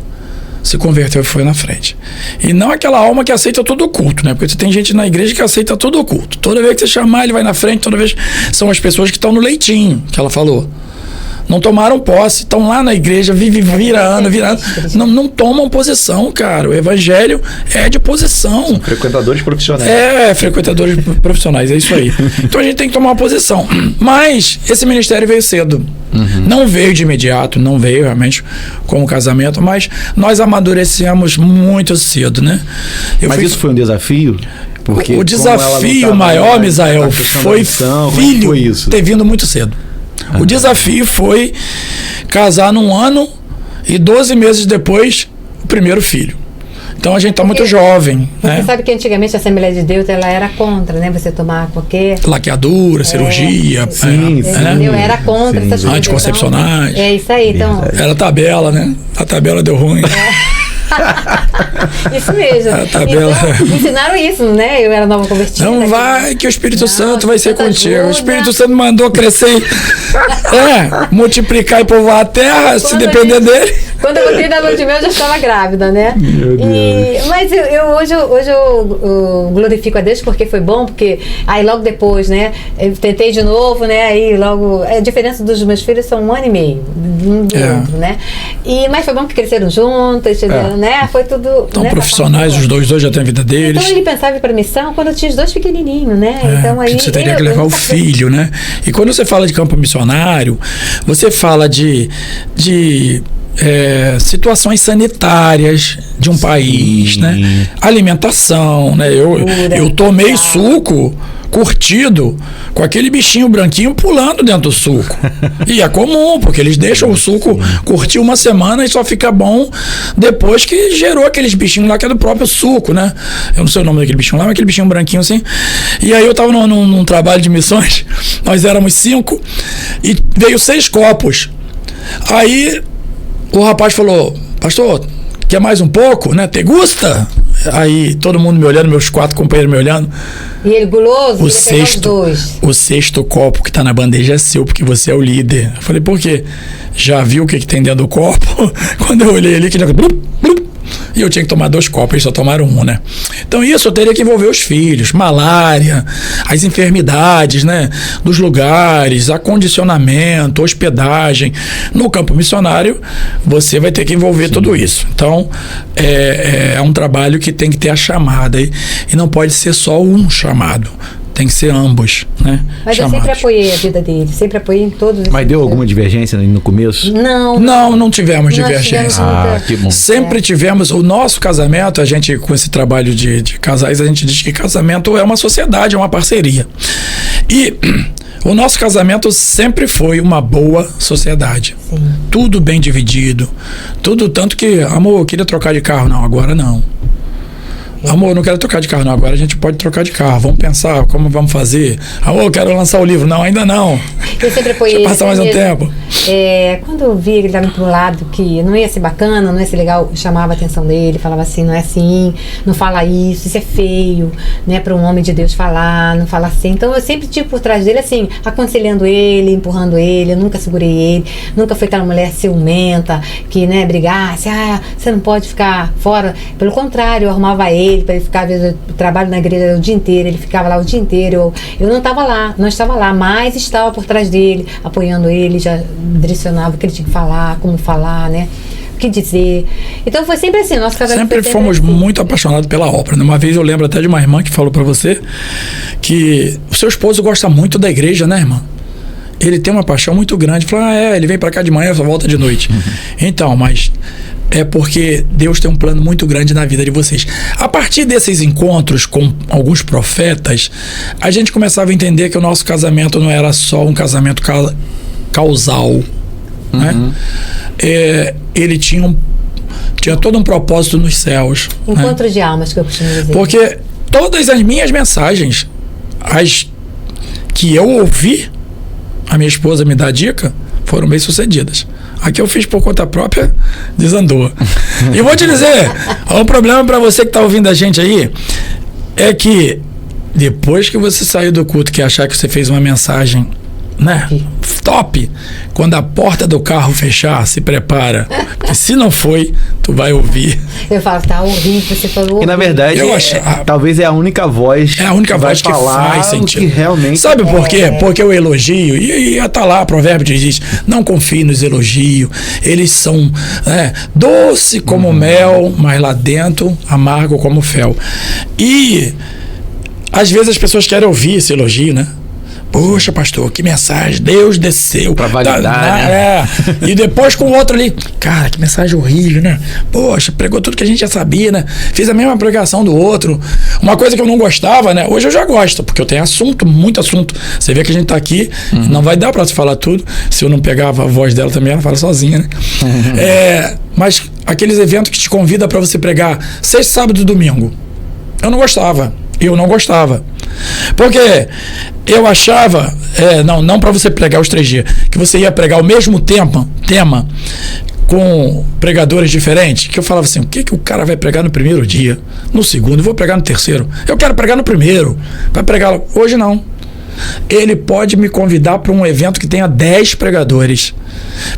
se converteu e foi na frente. E não aquela alma que aceita todo o culto, né? Porque você tem gente na igreja que aceita todo o culto. Toda vez que você chamar, ele vai na frente, toda vez são as pessoas que estão no leitinho, que ela falou. Não tomaram posse, estão lá na igreja, virando. Não tomam posição, cara. O evangelho é de posição. São frequentadores profissionais. Frequentadores profissionais, é isso aí. Então a gente tem que tomar uma posição. Mas esse ministério veio cedo. Não veio de imediato, não veio realmente com o casamento, mas nós amadurecemos muito cedo, né? Mas isso foi um desafio? Porque o desafio maior, Misael, foi filho ter vindo muito cedo. O desafio foi casar num ano e 12 meses depois, o primeiro filho. Então a gente tá muito jovem. Você sabe que antigamente a Assembleia de Deus ela era contra, né? Você tomar qualquer... laqueadura, cirurgia. Sim. Era contra essas coisas. Anticoncepcionais. Então, isso aí, então... Era tabela, né? A tabela deu ruim. Isso mesmo. Então, ensinaram isso, né? Eu era nova convertida. Não vai, que o Espírito Santo vai ser contigo. Ajuda. O Espírito Santo mandou crescer, multiplicar e povoar a terra, se depender dele. Quando eu voltei da lua de mel, eu já estava grávida, né? Mas hoje eu glorifico a Deus porque foi bom, porque aí logo depois, né? Eu tentei de novo, né? Aí logo... A diferença dos meus filhos são 1 ano e meio, um do outro, né? Mas foi bom que cresceram juntos, né? Foi tudo... Então, profissionais, os dois já têm a vida deles. Então ele pensava em ir para missão quando eu tinha os 2 pequenininhos, né? Então aí... Você teria que levar o filho, né? E quando você fala de campo missionário, você fala de situações sanitárias de um país, né? Alimentação, né? Eu tomei suco curtido com aquele bichinho branquinho pulando dentro do suco. E é comum, porque eles deixam o suco curtir 1 semana e só fica bom depois que gerou aqueles bichinhos lá que é do próprio suco, né? Eu não sei o nome daquele bichinho lá, mas aquele bichinho branquinho assim. E aí eu tava num trabalho de missões, nós éramos 5 e veio 6 copos. Aí o rapaz falou: pastor, quer mais um pouco, né? Te gusta? Aí todo mundo me olhando, meus 4 companheiros me olhando. E ele guloso, o sexto copo que tá na bandeja é seu, porque você é o líder. Eu falei, por quê? Já viu o que tem dentro do copo? Quando eu olhei ali, que já... E eu tinha que tomar 2 copos, eles só tomaram 1, né? Então isso eu teria que envolver os filhos, malária, as enfermidades, né? Dos lugares, acondicionamento, hospedagem. No campo missionário, você vai ter que envolver tudo isso. Então, é um trabalho que tem que ter a chamada e não pode ser só um chamado. Tem que ser ambos, né? Mas chamados. Eu sempre apoiei a vida dele, sempre apoiei em todos. Mas deu alguma divergência no começo? Não tivemos divergência. Que bom. Sempre tivemos. O nosso casamento, a gente, com esse trabalho de casais, a gente diz que casamento é uma sociedade, é uma parceria. E o nosso casamento sempre foi uma boa sociedade. Sim. Tudo bem dividido. Tudo tanto que, amor, eu queria trocar de carro. Não, agora não. Amor, não quero trocar de carro, não. Agora a gente pode trocar de carro. Vamos pensar como vamos fazer. Amor, eu quero lançar o livro. Não, ainda não. Eu sempre apoiei. Deixa passar mais um tempo. Quando eu vi que ele estava indo para um lado que não ia ser bacana, não ia ser legal, eu chamava a atenção dele, falava assim, não é assim, não fala isso é feio, né, para um homem de Deus falar, não fala assim. Então eu sempre tive por trás dele, assim, aconselhando ele, empurrando ele, eu nunca segurei ele, nunca foi aquela mulher ciumenta, que, né, brigasse, você não pode ficar fora. Pelo contrário, eu arrumava ele para ele ficar, às vezes eu trabalho na igreja o dia inteiro, ele ficava lá o dia inteiro, eu não estava lá, mas estava por trás dele, apoiando ele, já direcionava o que ele tinha que falar, como falar, né, o que dizer. Então foi sempre assim, nosso casamento sempre fomos assim. Muito apaixonados pela obra, né? Uma vez eu lembro até de uma irmã que falou para você que o seu esposo gosta muito da igreja, né, irmã? Ele tem uma paixão muito grande. Falou, ele vem para cá de manhã, só volta de noite. Então, mas é porque Deus tem um plano muito grande na vida de vocês. A partir desses encontros com alguns profetas, a gente começava a entender que o nosso casamento não era só um casamento causal, né? Ele tinha todo um propósito nos céus. Encontro, né? De almas, que eu costumo dizer. Porque todas as minhas mensagens, as que eu ouvi, a minha esposa me dá dica, foram bem sucedidas. A que eu fiz por conta própria, desandou. E vou te dizer, um problema para você que tá ouvindo a gente aí, é que depois que você saiu do culto, que achar que você fez uma mensagem né? Top! Quando a porta do carro fechar, se prepara. Porque se não foi, tu vai ouvir. Eu falo, tá horrível, você falou. E na verdade, talvez é a única voz. É a única voz que faz sentido. Que realmente. Sabe por quê? Porque o elogio, e tá lá, provérbio diz: não confie nos elogios. Eles são doce como mel, mas lá dentro amargo como fel. E às vezes as pessoas querem ouvir esse elogio, né? Poxa, pastor, que mensagem, Deus desceu. Pra validar, né? E depois com o outro ali, cara, que mensagem horrível, né? Poxa, pregou tudo que a gente já sabia, né? Fiz a mesma pregação do outro. Uma coisa que eu não gostava, né? Hoje eu já gosto, porque eu tenho assunto, muito assunto. Você vê que a gente tá aqui, não vai dar pra se falar tudo. Se eu não pegava a voz dela também, ela fala sozinha, né? Mas aqueles eventos que te convidam pra você pregar sexta, sábado e domingo, eu não gostava. Porque eu achava, não para você pregar os 3 dias, que você ia pregar o mesmo tema com pregadores diferentes, que eu falava assim, o que o cara vai pregar no primeiro dia, no segundo, eu vou pregar no terceiro, eu quero pregar no primeiro, vai pregar hoje não. Ele pode me convidar para um evento que tenha 10 pregadores,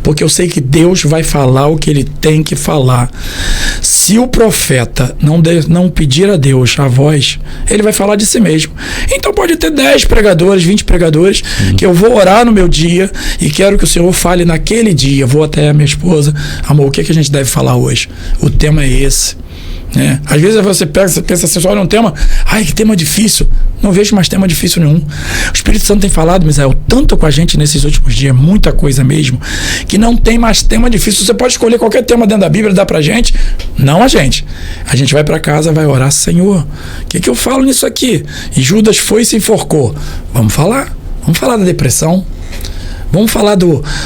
porque eu sei que Deus vai falar o que ele tem que falar. Se o profeta não pedir a Deus a voz, ele vai falar de si mesmo. Então pode ter 10 pregadores, 20 pregadores, que eu vou orar no meu dia e quero que o Senhor fale naquele dia. Vou até a minha esposa, amor, o que a gente deve falar hoje? O tema é esse. Às vezes você pensa assim, só olha um tema, ai, que tema difícil. Não vejo mais tema difícil nenhum. O Espírito Santo tem falado, Misael, tanto com a gente nesses últimos dias, muita coisa mesmo, que não tem mais tema difícil. Você pode escolher qualquer tema dentro da Bíblia, dá pra gente. Não a gente vai pra casa, vai orar, Senhor, o que eu falo nisso aqui? E Judas foi e se enforcou. Vamos falar da depressão, vamos falar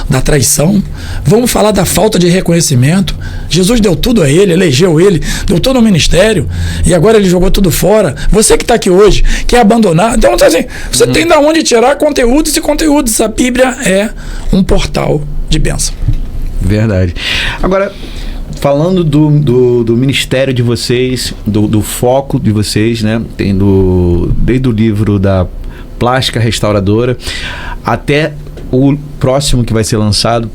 da traição, vamos falar da falta de reconhecimento. Jesus deu tudo a ele, elegeu ele, deu todo o ministério, e agora ele jogou tudo fora. Você que está aqui hoje, quer abandonar, então assim, você tem de onde tirar conteúdos e conteúdos. A Bíblia é um portal de bênção. Verdade. Agora, falando do ministério de vocês, do foco de vocês, né? Desde o livro da Plástica Restauradora até o próximo que vai ser lançado,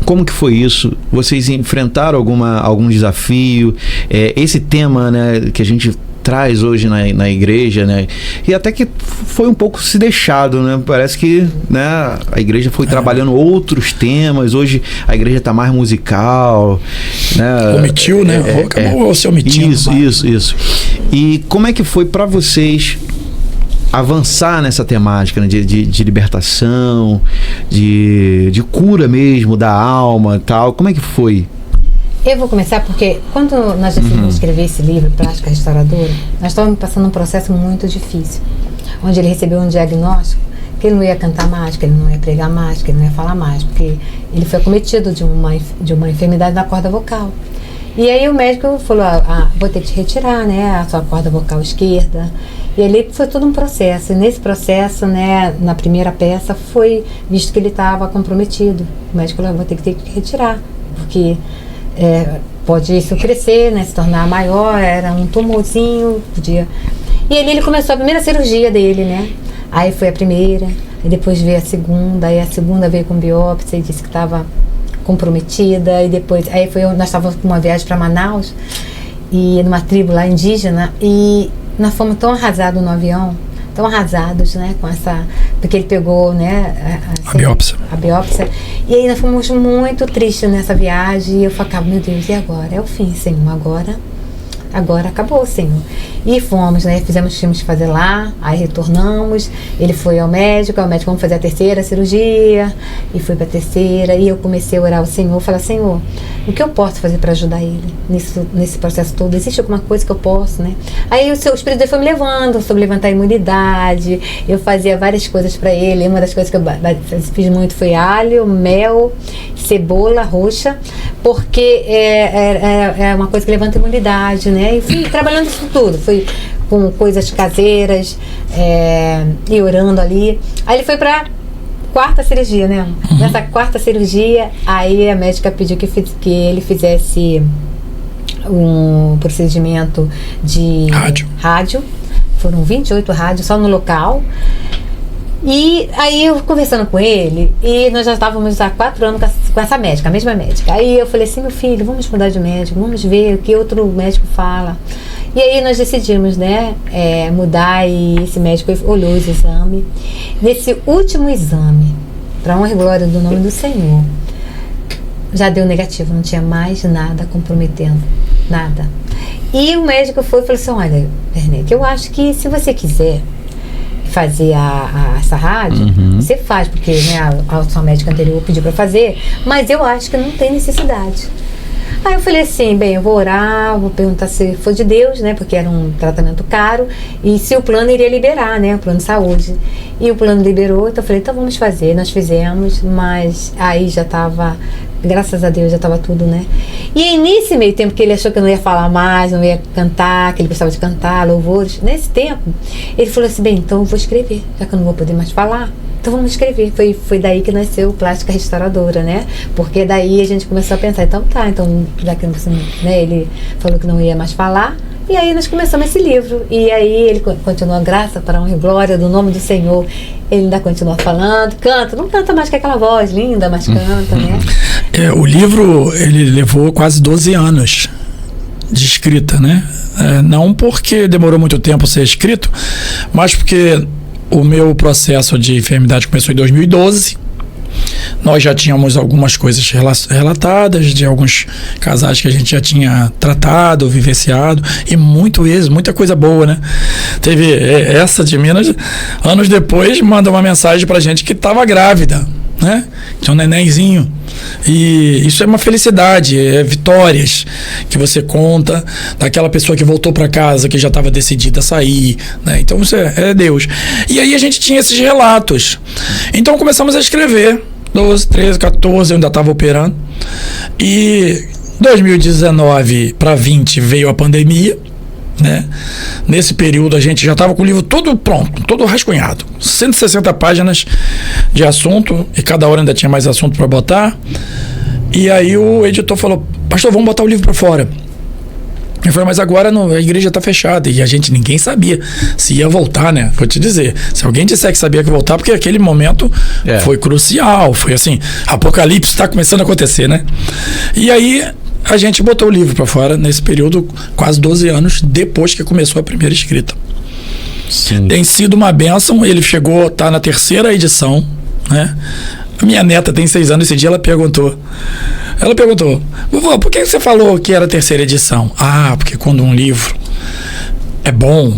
como que foi isso? Vocês enfrentaram algum desafio? Esse tema, né, que a gente traz hoje na igreja, né? E até que foi um pouco se deixado, né? Parece que, né, a igreja foi trabalhando outros temas. Hoje a igreja está mais musical, né? Omitiu, né? Acabou se omitindo. Isso. E como é que foi para vocês avançar nessa temática, né, de libertação, de cura mesmo da alma e tal? Como é que foi? Eu vou começar porque quando nós decidimos escrever esse livro, Plástica Restauradora, nós estávamos passando um processo muito difícil, onde ele recebeu um diagnóstico que ele não ia cantar mais, que ele não ia pregar mais, que ele não ia falar mais, porque ele foi acometido de uma enfermidade da corda vocal. E aí o médico falou, vou ter que te retirar, né, a sua corda vocal esquerda. E ali foi todo um processo. E nesse processo, né, na primeira peça, foi visto que ele estava comprometido. O médico falou, vou ter que retirar, porque pode isso crescer, né, se tornar maior, era um tumorzinho, podia... E ali ele começou a primeira cirurgia dele, né? Aí foi a primeira, e depois veio a segunda, aí a segunda veio com biópsia e disse que estava comprometida, e depois nós estávamos com uma viagem para Manaus e numa tribo lá indígena, e nós fomos tão arrasados no avião, tão arrasados, né, com essa, porque ele pegou, né, a biópsia, e aí nós fomos muito tristes nessa viagem, e eu falava, meu Deus, e agora? É o fim, Senhor, agora acabou, Senhor. E fomos, né, fizemos o que tínhamos que fazer lá, aí retornamos, ele foi ao médico, vamos fazer a terceira cirurgia, e foi para a terceira, e eu comecei a orar ao Senhor, falar, Senhor, o que eu posso fazer para ajudar ele nesse processo todo? Existe alguma coisa que eu posso, né? Aí o Espírito de Deus foi me levando sobre levantar a imunidade, eu fazia várias coisas para ele, uma das coisas que eu fiz muito foi alho, mel, cebola roxa, porque é uma coisa que levanta a imunidade, né? E fui trabalhando isso tudo, fui com coisas caseiras, e orando ali. Aí ele foi para quarta cirurgia, né? Nessa quarta cirurgia, aí a médica pediu que ele fizesse um procedimento de rádio. Foram 28 rádios só no local. E aí eu conversando com ele, e nós já estávamos há 4 anos com essa médica, a mesma médica. Aí eu falei assim, meu filho, vamos mudar de médico, vamos ver o que outro médico fala. E aí nós decidimos, né, mudar, e esse médico olhou os exames. Nesse último exame, para honra e glória do nome do Senhor, já deu negativo, não tinha mais nada comprometendo, nada. E o médico foi e falou assim, olha, Werneck, eu acho que se você quiser fazer essa rádio, você faz, porque, né, a sua médica anterior pediu para fazer, mas eu acho que não tem necessidade. Aí eu falei assim, bem, eu vou orar, vou perguntar se for de Deus, né, porque era um tratamento caro, e se o plano iria liberar, né, o plano de saúde. E o plano liberou, então eu falei, então vamos fazer. Nós fizemos, mas aí já estava, graças a Deus, já estava tudo, né. E aí, nesse meio tempo que ele achou que eu não ia falar mais, não ia cantar, que ele gostava de cantar, louvores, nesse tempo, ele falou assim, bem, então eu vou escrever, já que eu não vou poder mais falar. Então vamos escrever. Foi daí que nasceu Plástica Restauradora, né? Porque daí a gente começou a pensar, então já que né, ele falou que não ia mais falar, e aí nós começamos esse livro. E aí ele continua, graça para honra e glória do nome do Senhor. Ele ainda continua falando, canta, não canta mais com aquela voz linda, mas canta, né? O livro, ele levou quase 12 anos de escrita, né? Não porque demorou muito tempo a ser escrito, mas porque o meu processo de enfermidade começou em 2012. Nós já tínhamos algumas coisas relatadas de alguns casais que a gente já tinha tratado, vivenciado, e muita coisa boa, né? Teve essa de Minas, anos depois, manda uma mensagem pra gente que estava grávida, né? Tinha um nenenzinho. E isso é uma felicidade, vitórias que você conta daquela pessoa que voltou para casa, que já estava decidida a sair, né? Então isso é Deus. E aí a gente tinha esses relatos. Então começamos a escrever. 12, 13, 14, eu ainda estava operando. E 2019 para 20 veio a pandemia, né? Nesse período a gente já estava com o livro todo pronto, todo rascunhado, 160 páginas de assunto, e cada hora ainda tinha mais assunto para botar. E aí o editor falou, pastor, vamos botar o livro para fora. Eu falei, mas agora a igreja está fechada, e ninguém sabia se ia voltar, né? Vou te dizer, se alguém disser que sabia que ia voltar, porque aquele momento foi crucial, foi assim, apocalipse está começando a acontecer, né? E aí a gente botou o livro para fora nesse período, quase 12 anos depois que começou a primeira escrita. Sim. Tem sido uma bênção. Ele tá na 3ª edição, né? A minha neta tem 6 anos, esse dia ela perguntou, vovô, por que você falou que era a 3ª edição? Ah, porque quando um livro é bom,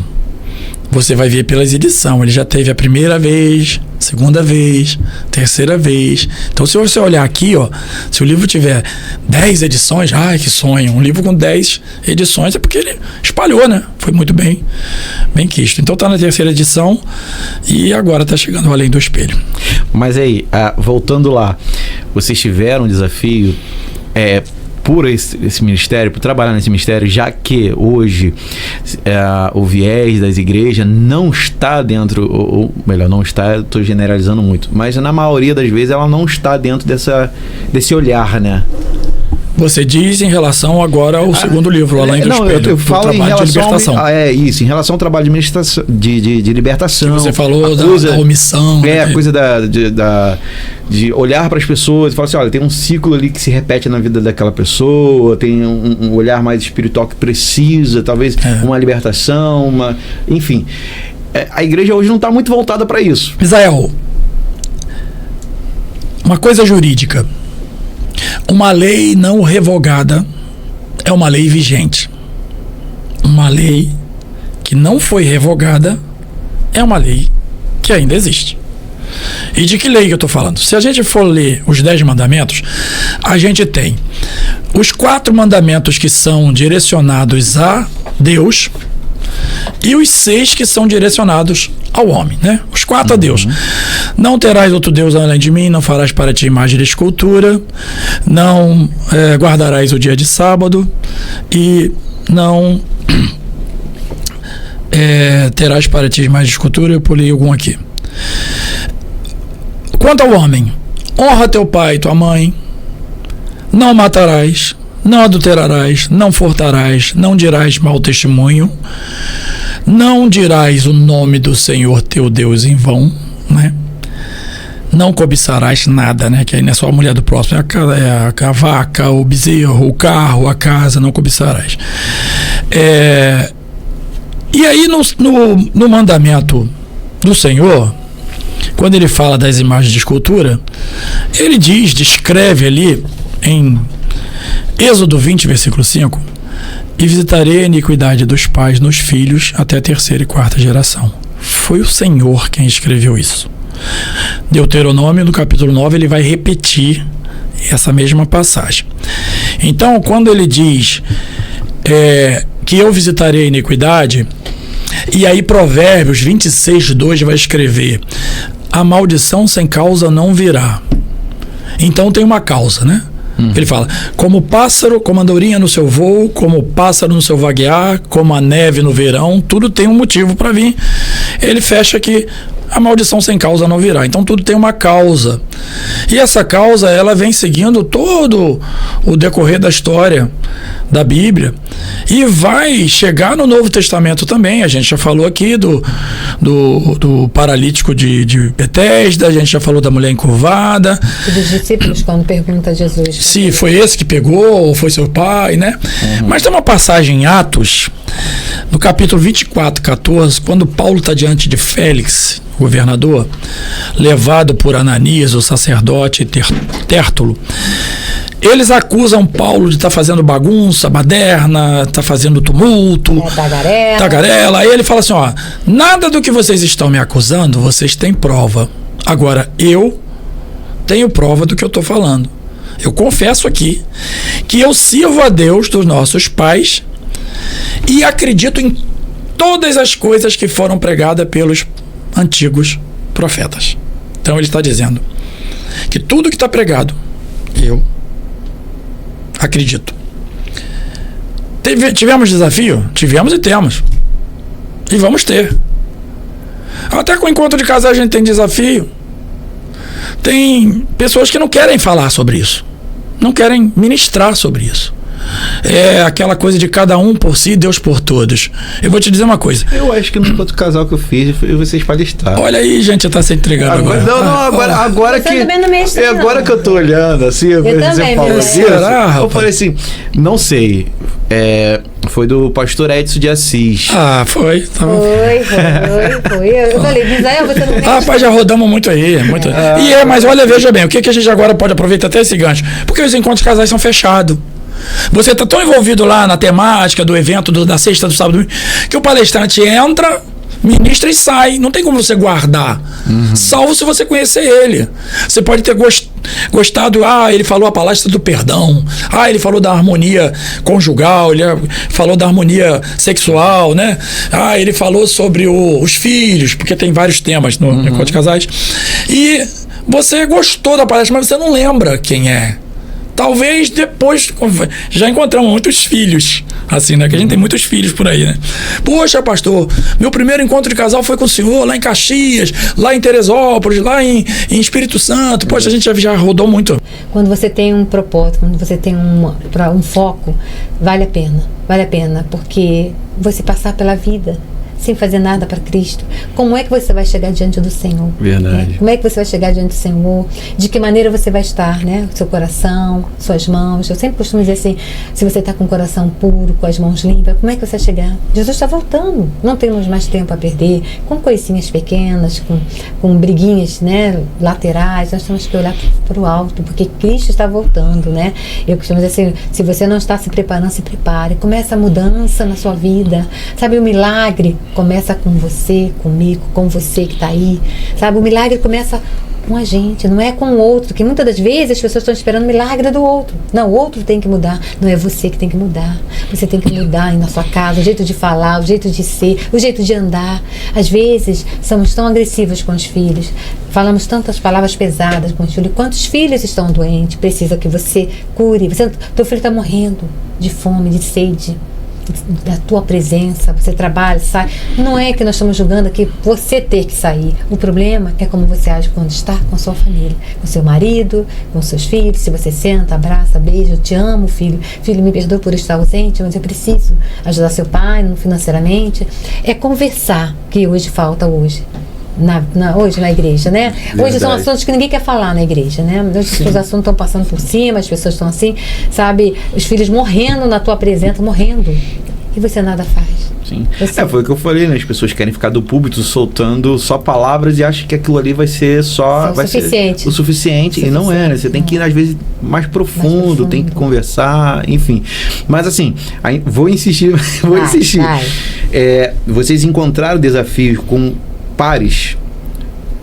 você vai ver pelas edições. Ele já teve a primeira vez, segunda vez, terceira vez. Então, se você olhar aqui, ó, se o livro tiver 10 edições, ai, que sonho. Um livro com 10 edições é porque ele espalhou, né? Foi muito bem quisto. Então, tá na 3ª edição e agora tá chegando ao Além do Espelho. Mas aí, voltando lá, vocês tiveram um desafio por esse ministério, por trabalhar nesse ministério, já que hoje o viés das igrejas não está dentro, ou melhor, não está, estou generalizando muito, mas na maioria das vezes ela não está dentro desse olhar, né? Você diz em relação agora ao segundo livro, Além do Espelho, eu falo em relação de libertação. Em relação ao trabalho de libertação. Que você falou da omissão. A coisa de olhar para as pessoas e falar assim, olha, tem um ciclo ali que se repete na vida daquela pessoa, tem um olhar mais espiritual que precisa, talvez uma libertação, enfim. A igreja hoje não está muito voltada para isso. Misael, uma coisa jurídica. Uma lei não revogada é uma lei vigente. Uma lei que não foi revogada é uma lei que ainda existe. E de que lei que eu estou falando? Se a gente for ler os 10 mandamentos, a gente tem os 4 mandamentos que são direcionados a Deus e os 6 que são direcionados ao homem, né? Os 4 a Deus. Não terás outro Deus além de mim, não farás para ti imagem de escultura, não guardarás o dia de sábado e não terás para ti imagem de escultura. Eu pulei algum aqui. Quanto ao homem, honra teu pai e tua mãe, não matarás, não adulterarás, não furtarás, não dirás mau testemunho, não dirás o nome do Senhor teu Deus em vão, né? não cobiçarás nada, né? Que aí não é só a mulher do próximo, é a vaca, o bezerro, o carro, a casa, não cobiçarás. E aí no mandamento do Senhor, quando ele fala das imagens de escultura, ele descreve ali em Êxodo 20, versículo 5, e visitarei a iniquidade dos pais nos filhos até a 3ª e 4ª geração. Foi o Senhor quem escreveu isso. Deuteronômio, no capítulo 9, ele vai repetir essa mesma passagem. Então, quando ele diz que eu visitarei a iniquidade, e aí Provérbios 26, 2 vai escrever: a maldição sem causa não virá. Então tem uma causa, né? Ele fala: como o pássaro, como a andorinha no seu voo, como o pássaro no seu vaguear, como a neve no verão, tudo tem um motivo para vir. Ele fecha que a maldição sem causa não virá. Então tudo tem uma causa. E essa causa, ela vem seguindo todo o decorrer da história da Bíblia e vai chegar no Novo Testamento também. A gente já falou aqui do paralítico de Betesda, a gente já falou da mulher encurvada. E dos discípulos, quando pergunta a Jesus. Se foi esse que pegou ou foi seu pai, né? Mas tem uma passagem em Atos, no capítulo 24, 14, quando Paulo está diante de Félix, governador, levado por Ananias, o sacerdote Tértulo. Eles acusam Paulo de estar fazendo bagunça, baderna, estar fazendo tumulto, tagarela. Aí ele fala assim: ó, nada do que vocês estão me acusando, vocês têm prova. Agora, eu tenho prova do que eu estou falando. Eu confesso aqui que eu sirvo a Deus dos nossos pais e acredito em todas as coisas que foram pregadas pelos antigos profetas. Então ele está dizendo que tudo que está pregado, eu acredito. Tivemos desafio? Tivemos e temos. E vamos ter. Até com o encontro de casais a gente tem desafio. Tem pessoas que não querem falar sobre isso. Não querem ministrar sobre isso. É aquela coisa de cada um por si, Deus por todos. Eu vou te dizer uma coisa. Eu acho que no outro casal que eu fiz, vocês palestraram. Olha aí, gente, já tá se entregando agora. Agora que eu tô olhando, assim, eu também, falou isso, será, eu falei assim, não sei. Foi do pastor Edson de Assis. Foi. Foi. Eu falei, Misael, você não tem. Rapaz, já rodamos muito aí. Mas olha, veja bem, o que a gente agora pode aproveitar até esse gancho? Porque os encontros casais são fechados. Você está tão envolvido lá na temática do evento, da sexta, do sábado, que o palestrante entra, ministra e sai. Não tem como você guardar. Salvo se você conhecer ele. Você pode ter gostado, ele falou a palestra do perdão, ele falou da harmonia conjugal, ele falou da harmonia sexual, né? Ele falou sobre os filhos, porque tem vários temas no Encontro de Casais. E você gostou da palestra, mas você não lembra quem é. Talvez depois já encontramos muitos filhos, assim, né? Que a gente tem muitos filhos por aí, né? Poxa, pastor, meu primeiro encontro de casal foi com o senhor lá em Caxias, lá em Teresópolis, lá em Espírito Santo. Poxa, a gente já rodou muito. Quando você tem um propósito, quando você tem um foco, vale a pena, porque você passar pela vida sem fazer nada para Cristo, como é que você vai chegar diante do Senhor? Verdade. Como é que você vai chegar diante do Senhor? De que maneira você vai estar, né? Seu coração, suas mãos. Eu sempre costumo dizer assim, se você está com o coração puro, com as mãos limpas, como é que você vai chegar? Jesus está voltando. Não temos mais tempo a perder com coisinhas pequenas, com briguinhas, né, laterais. Nós temos que olhar para o alto, porque Cristo está voltando, né? Eu costumo dizer assim, se você não está se preparando, se prepare. Começa a mudança na sua vida. Sabe, o milagre começa com você, comigo, com você que está aí, sabe? O milagre começa com a gente, não é com o outro, que muitas das vezes as pessoas estão esperando o milagre do outro. Não, o outro tem que mudar, não é você que tem que mudar. Você tem que mudar aí na sua casa, o jeito de falar, o jeito de ser, o jeito de andar. Às vezes somos tão agressivos com os filhos, falamos tantas palavras pesadas com os filhos. Quantos filhos estão doentes? Precisa que você cure. Teu filho está morrendo de fome, de sede da tua presença, você trabalha, sai. Não é que nós estamos julgando aqui você ter que sair. O problema é como você age quando está com a sua família, com seu marido, com seus filhos. Se você senta, abraça, beija, eu te amo, filho, me perdoa por estar ausente, mas eu preciso ajudar seu pai financeiramente. É conversar que hoje falta hoje. hoje na igreja, né? Verdade. Hoje são assuntos que ninguém quer falar na igreja, né? Os assuntos estão passando por cima, as pessoas estão assim, sabe? Os filhos morrendo na tua presença, morrendo. E você nada faz. Sim. Foi o que eu falei, né? As pessoas querem ficar do púlpito soltando só palavras e acham que aquilo ali vai ser vai suficiente. Ser o suficiente. E não é, né? Você tem que ir, às vezes, mais profundo, tem que conversar, enfim. Mas assim, vou insistir, Vai. Vocês encontraram desafios com pares,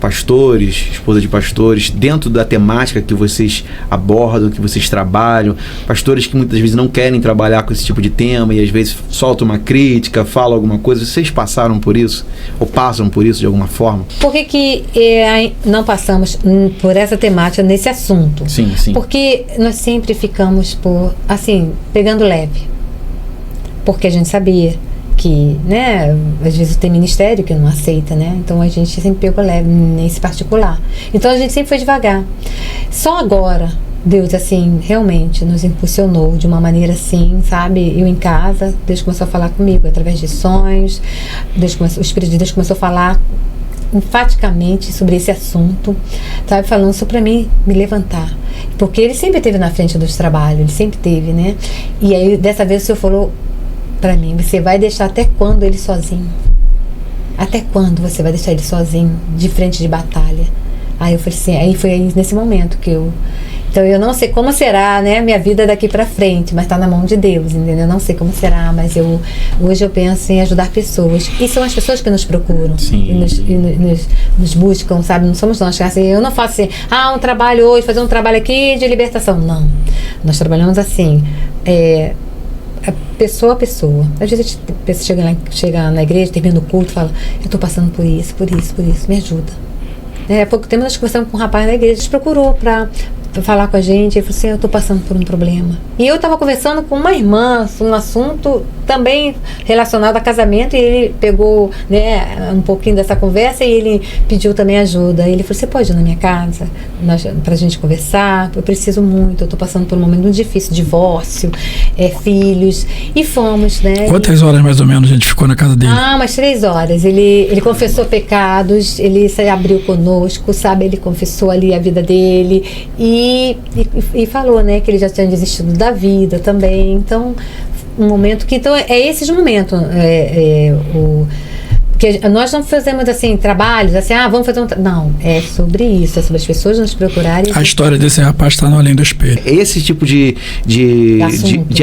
pastores, esposa de pastores, dentro da temática que vocês abordam, que vocês trabalham, pastores que muitas vezes não querem trabalhar com esse tipo de tema e às vezes soltam uma crítica, falam alguma coisa. Vocês passaram por isso? Ou passam por isso de alguma forma? Por que não passamos por essa temática nesse assunto? Sim. Porque nós sempre ficamos pegando leve. Porque a gente sabia que, né, às vezes tem ministério que não aceita, né? Então a gente sempre pegou leve nesse particular. Então a gente sempre foi devagar. Só agora Deus, assim, realmente nos impulsionou de uma maneira assim, sabe? Eu em casa, Deus começou a falar comigo através de sonhos, o Espírito de Deus começou a falar enfaticamente sobre esse assunto, sabe? Falando isso pra mim, me levantar. Porque ele sempre esteve na frente dos trabalhos, ele sempre teve, né? E aí, dessa vez, o Senhor falou pra mim, você vai deixar até quando ele sozinho? Até quando você vai deixar ele sozinho, de frente de batalha? Aí eu falei assim, aí foi nesse momento que então eu não sei como será, né, minha vida daqui pra frente, mas tá na mão de Deus, entendeu? Eu não sei como será, mas hoje eu penso em ajudar pessoas, e são as pessoas que nos procuram. Sim. E nos buscam, sabe? Não somos nós, assim, eu não faço assim, um trabalho hoje, fazer um trabalho aqui de libertação, não. Nós trabalhamos assim, pessoa a pessoa. Às vezes a pessoa chega na igreja, termina o culto e fala, eu tô passando por isso, me ajuda. Há pouco tempo nós conversamos com um rapaz na igreja, ele procurou para falar com a gente, ele falou assim, eu tô passando por um problema. E eu estava conversando com uma irmã, um assunto também relacionado a casamento, e ele pegou, né, um pouquinho dessa conversa e ele pediu também ajuda. Ele falou, você pode ir na minha casa pra gente conversar? Eu preciso muito, eu tô passando por um momento muito difícil, divórcio, filhos, e fomos, né? Quantas horas mais ou menos a gente ficou na casa dele? Umas 3 horas. Ele confessou pecados, ele se abriu conosco, sabe? Ele confessou ali a vida dele e falou, né, que ele já tinha desistido da vida também. Então, um momento que, então, esses momentos, que nós não fazemos assim trabalhos assim, vamos fazer não, é sobre isso, é sobre as pessoas nos procurarem. A história desse rapaz está no Além do Espelho. Esse tipo de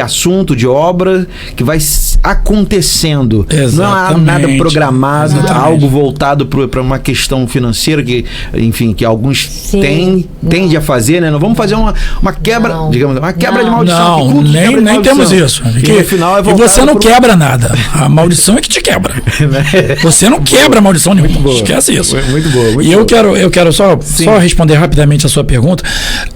assunto, de obra que vai acontecendo. Exatamente. Não há nada programado. Exatamente. Algo voltado para uma questão financeira que, enfim, que alguns tendem a fazer, né? Não vamos fazer uma quebra, digamos, uma quebra de maldição. Não, nem temos isso. Que no final e você não quebra nada. A maldição é que te quebra. Você não quebra a maldição nenhuma. Esquece isso. Muito boa. E eu quero só responder rapidamente a sua pergunta.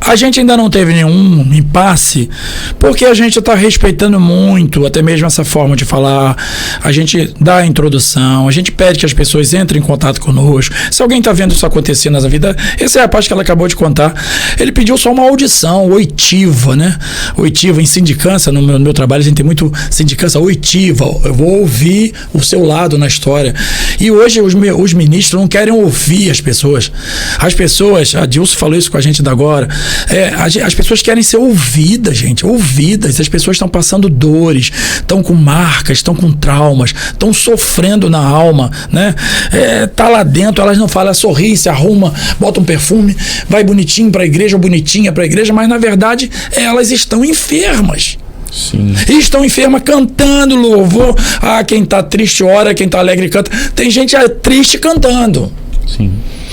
A gente ainda não teve nenhum impasse, porque a gente está respeitando muito, até mesmo essa forma de falar. A gente dá a introdução, a gente pede que as pessoas entrem em contato conosco. Se alguém está vendo isso acontecer na vida, esse rapaz que ela acabou de contar, ele pediu só uma audição oitiva, né? Oitiva em sindicância, no meu trabalho a gente tem muito sindicância oitiva. Eu vou ouvir o seu lado na história. E hoje os ministros não querem ouvir as pessoas. As pessoas, a Dilson falou isso com a gente da agora, as pessoas querem ser ouvidas, gente, ouvidas. As pessoas estão passando dores, estão com marcas, estão com traumas, estão sofrendo na alma, né? Tá lá dentro, elas não falam, sorri, se arruma, bota um perfume, vai bonitinho pra igreja, ou bonitinha pra igreja, mas na verdade elas estão enfermas. Sim. E estão enfermas cantando louvor. Quem tá triste ora, quem tá alegre canta. Tem gente triste cantando. Sim.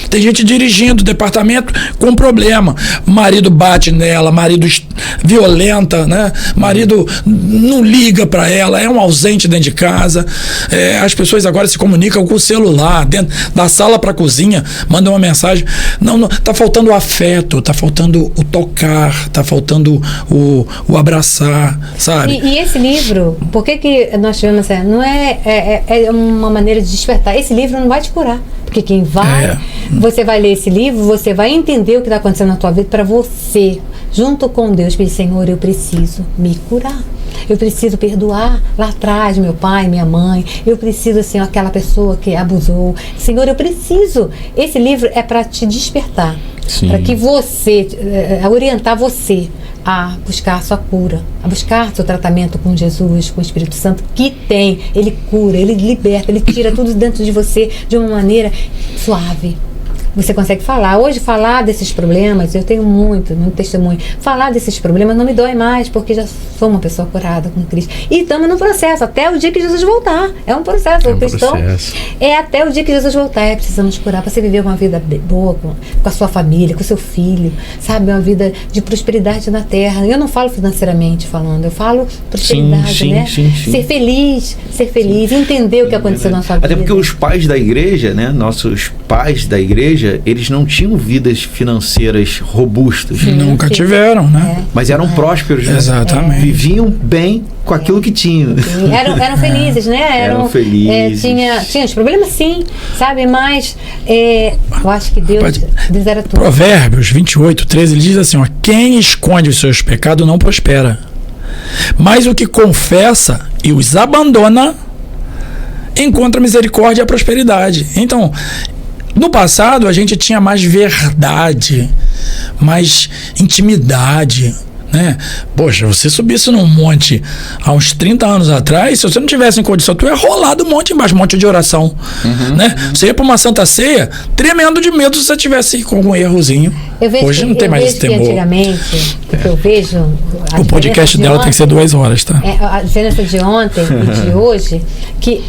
Tem gente dirigindo o departamento com problema. Marido bate nela, marido violenta, né? Marido não liga para ela, é um ausente dentro de casa. As pessoas agora se comunicam com o celular, dentro da sala para a cozinha, mandam uma mensagem. Não, tá faltando o afeto, tá faltando o tocar, tá faltando o abraçar, sabe? E esse livro, por que nós tivemos essa? Não é uma maneira de despertar. Esse livro não vai te curar. Porque quem você vai ler esse livro, você vai entender o que está acontecendo na tua vida para você, junto com Deus, pedir, Senhor, eu preciso me curar. eu preciso perdoar lá atrás meu pai, minha mãe, eu preciso, assim, aquela pessoa que abusou. Senhor, eu preciso. Esse livro é para te despertar, para que você, orientar você a buscar a sua cura, a buscar seu tratamento com Jesus, com o Espírito Santo, que tem. Ele cura, ele liberta, ele tira tudo dentro de você de uma maneira suave. Você consegue falar. Hoje, falar desses problemas, eu tenho muito testemunho. Falar desses problemas não me dói mais, porque já sou uma pessoa curada com Cristo. E estamos no processo, até o dia que Jesus voltar. É um processo. O cristão é até o dia que Jesus voltar. Precisamos curar para você viver uma vida boa com a sua família, com o seu filho, sabe? Uma vida de prosperidade na terra. Eu não falo financeiramente falando, eu falo prosperidade, né? Sim. Ser feliz, entender o que aconteceu na sua vida. Até porque os pais da igreja, né? Nossos pais da igreja, eles não tinham vidas financeiras robustas. Nunca tiveram, né? Mas eram prósperos, né? Exatamente. Viviam bem com aquilo que tinham. Eram felizes, né? Eram felizes. Tinha os problemas, sim, sabe? Mas eu acho que Deus era tudo. Provérbios 28:13, ele diz assim, ó, quem esconde os seus pecados não prospera, mas o que confessa e os abandona encontra misericórdia e a prosperidade. Então, no passado, a gente tinha mais verdade, mais intimidade, né? Poxa, você subisse num monte há uns 30 anos atrás, se você não tivesse em condição, tu ia rolar do monte embaixo, monte de oração, né? Você ia para uma Santa Ceia tremendo de medo se você tivesse com algum errozinho. Hoje não tem mais esse temor. Antigamente, eu vejo... O podcast dela tem que ser 2 horas, tá? A diferença de ontem e de hoje, que...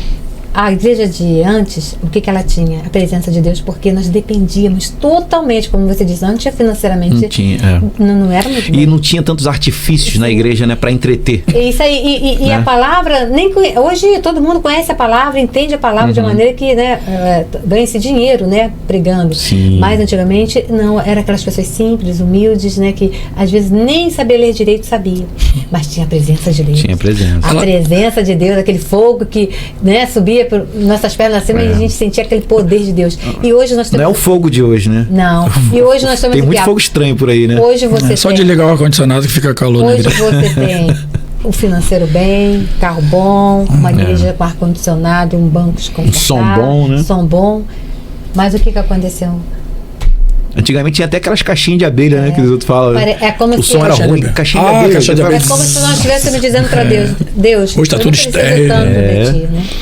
A igreja de antes, o que ela tinha? A presença de Deus, porque nós dependíamos totalmente, como você disse, não tinha financeiramente. Não tinha, não era muito bom. E não tinha tantos artifícios na igreja, né, para entreter. Isso aí, e a palavra, hoje todo mundo conhece a palavra, entende a palavra de uma maneira que, né, ganha-se dinheiro, né, pregando. Sim. Mas antigamente, não, era aquelas pessoas simples, humildes, né, que às vezes nem saber ler direito sabia, mas tinha a presença de Deus. Tinha presença. A presença de Deus, aquele fogo que, né, subia por nossas pernas acima e a gente sentia aquele poder de Deus. E hoje nós temos... Não é o fogo de hoje, né? Não. E hoje nós temos... Tem muito fogo estranho por aí, né? Hoje você só de ligar o ar-condicionado que fica calor. Hoje você tem o financeiro bem, carro bom, uma igreja com ar-condicionado, um banco confortável, som bom, né? Som bom. Mas o que aconteceu? Antigamente tinha até aquelas caixinhas de abelha, né? Que os outros falam. É como o som era ruim. Caixinha de abelha. Caixa de abelha. É como se nós estivéssemos dizendo para Deus, hoje tá tudo estéril.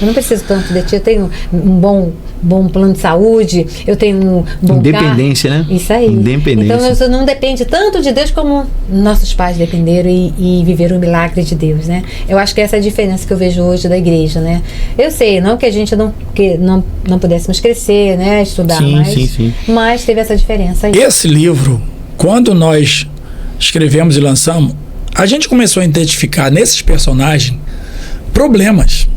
Eu não preciso tanto de ti. Eu tenho um bom plano de saúde, eu tenho um bom independência, carro. Né? Isso aí. Independência. Então você não depende tanto de Deus como nossos pais dependeram e viveram o milagre de Deus, né? Eu acho que essa é a diferença que eu vejo hoje da igreja, né? Eu sei, não que a gente não pudéssemos crescer, né? Estudar mais. Sim. Mas teve essa diferença aí. Esse livro, quando nós escrevemos e lançamos, a gente começou a identificar nesses personagens problemas.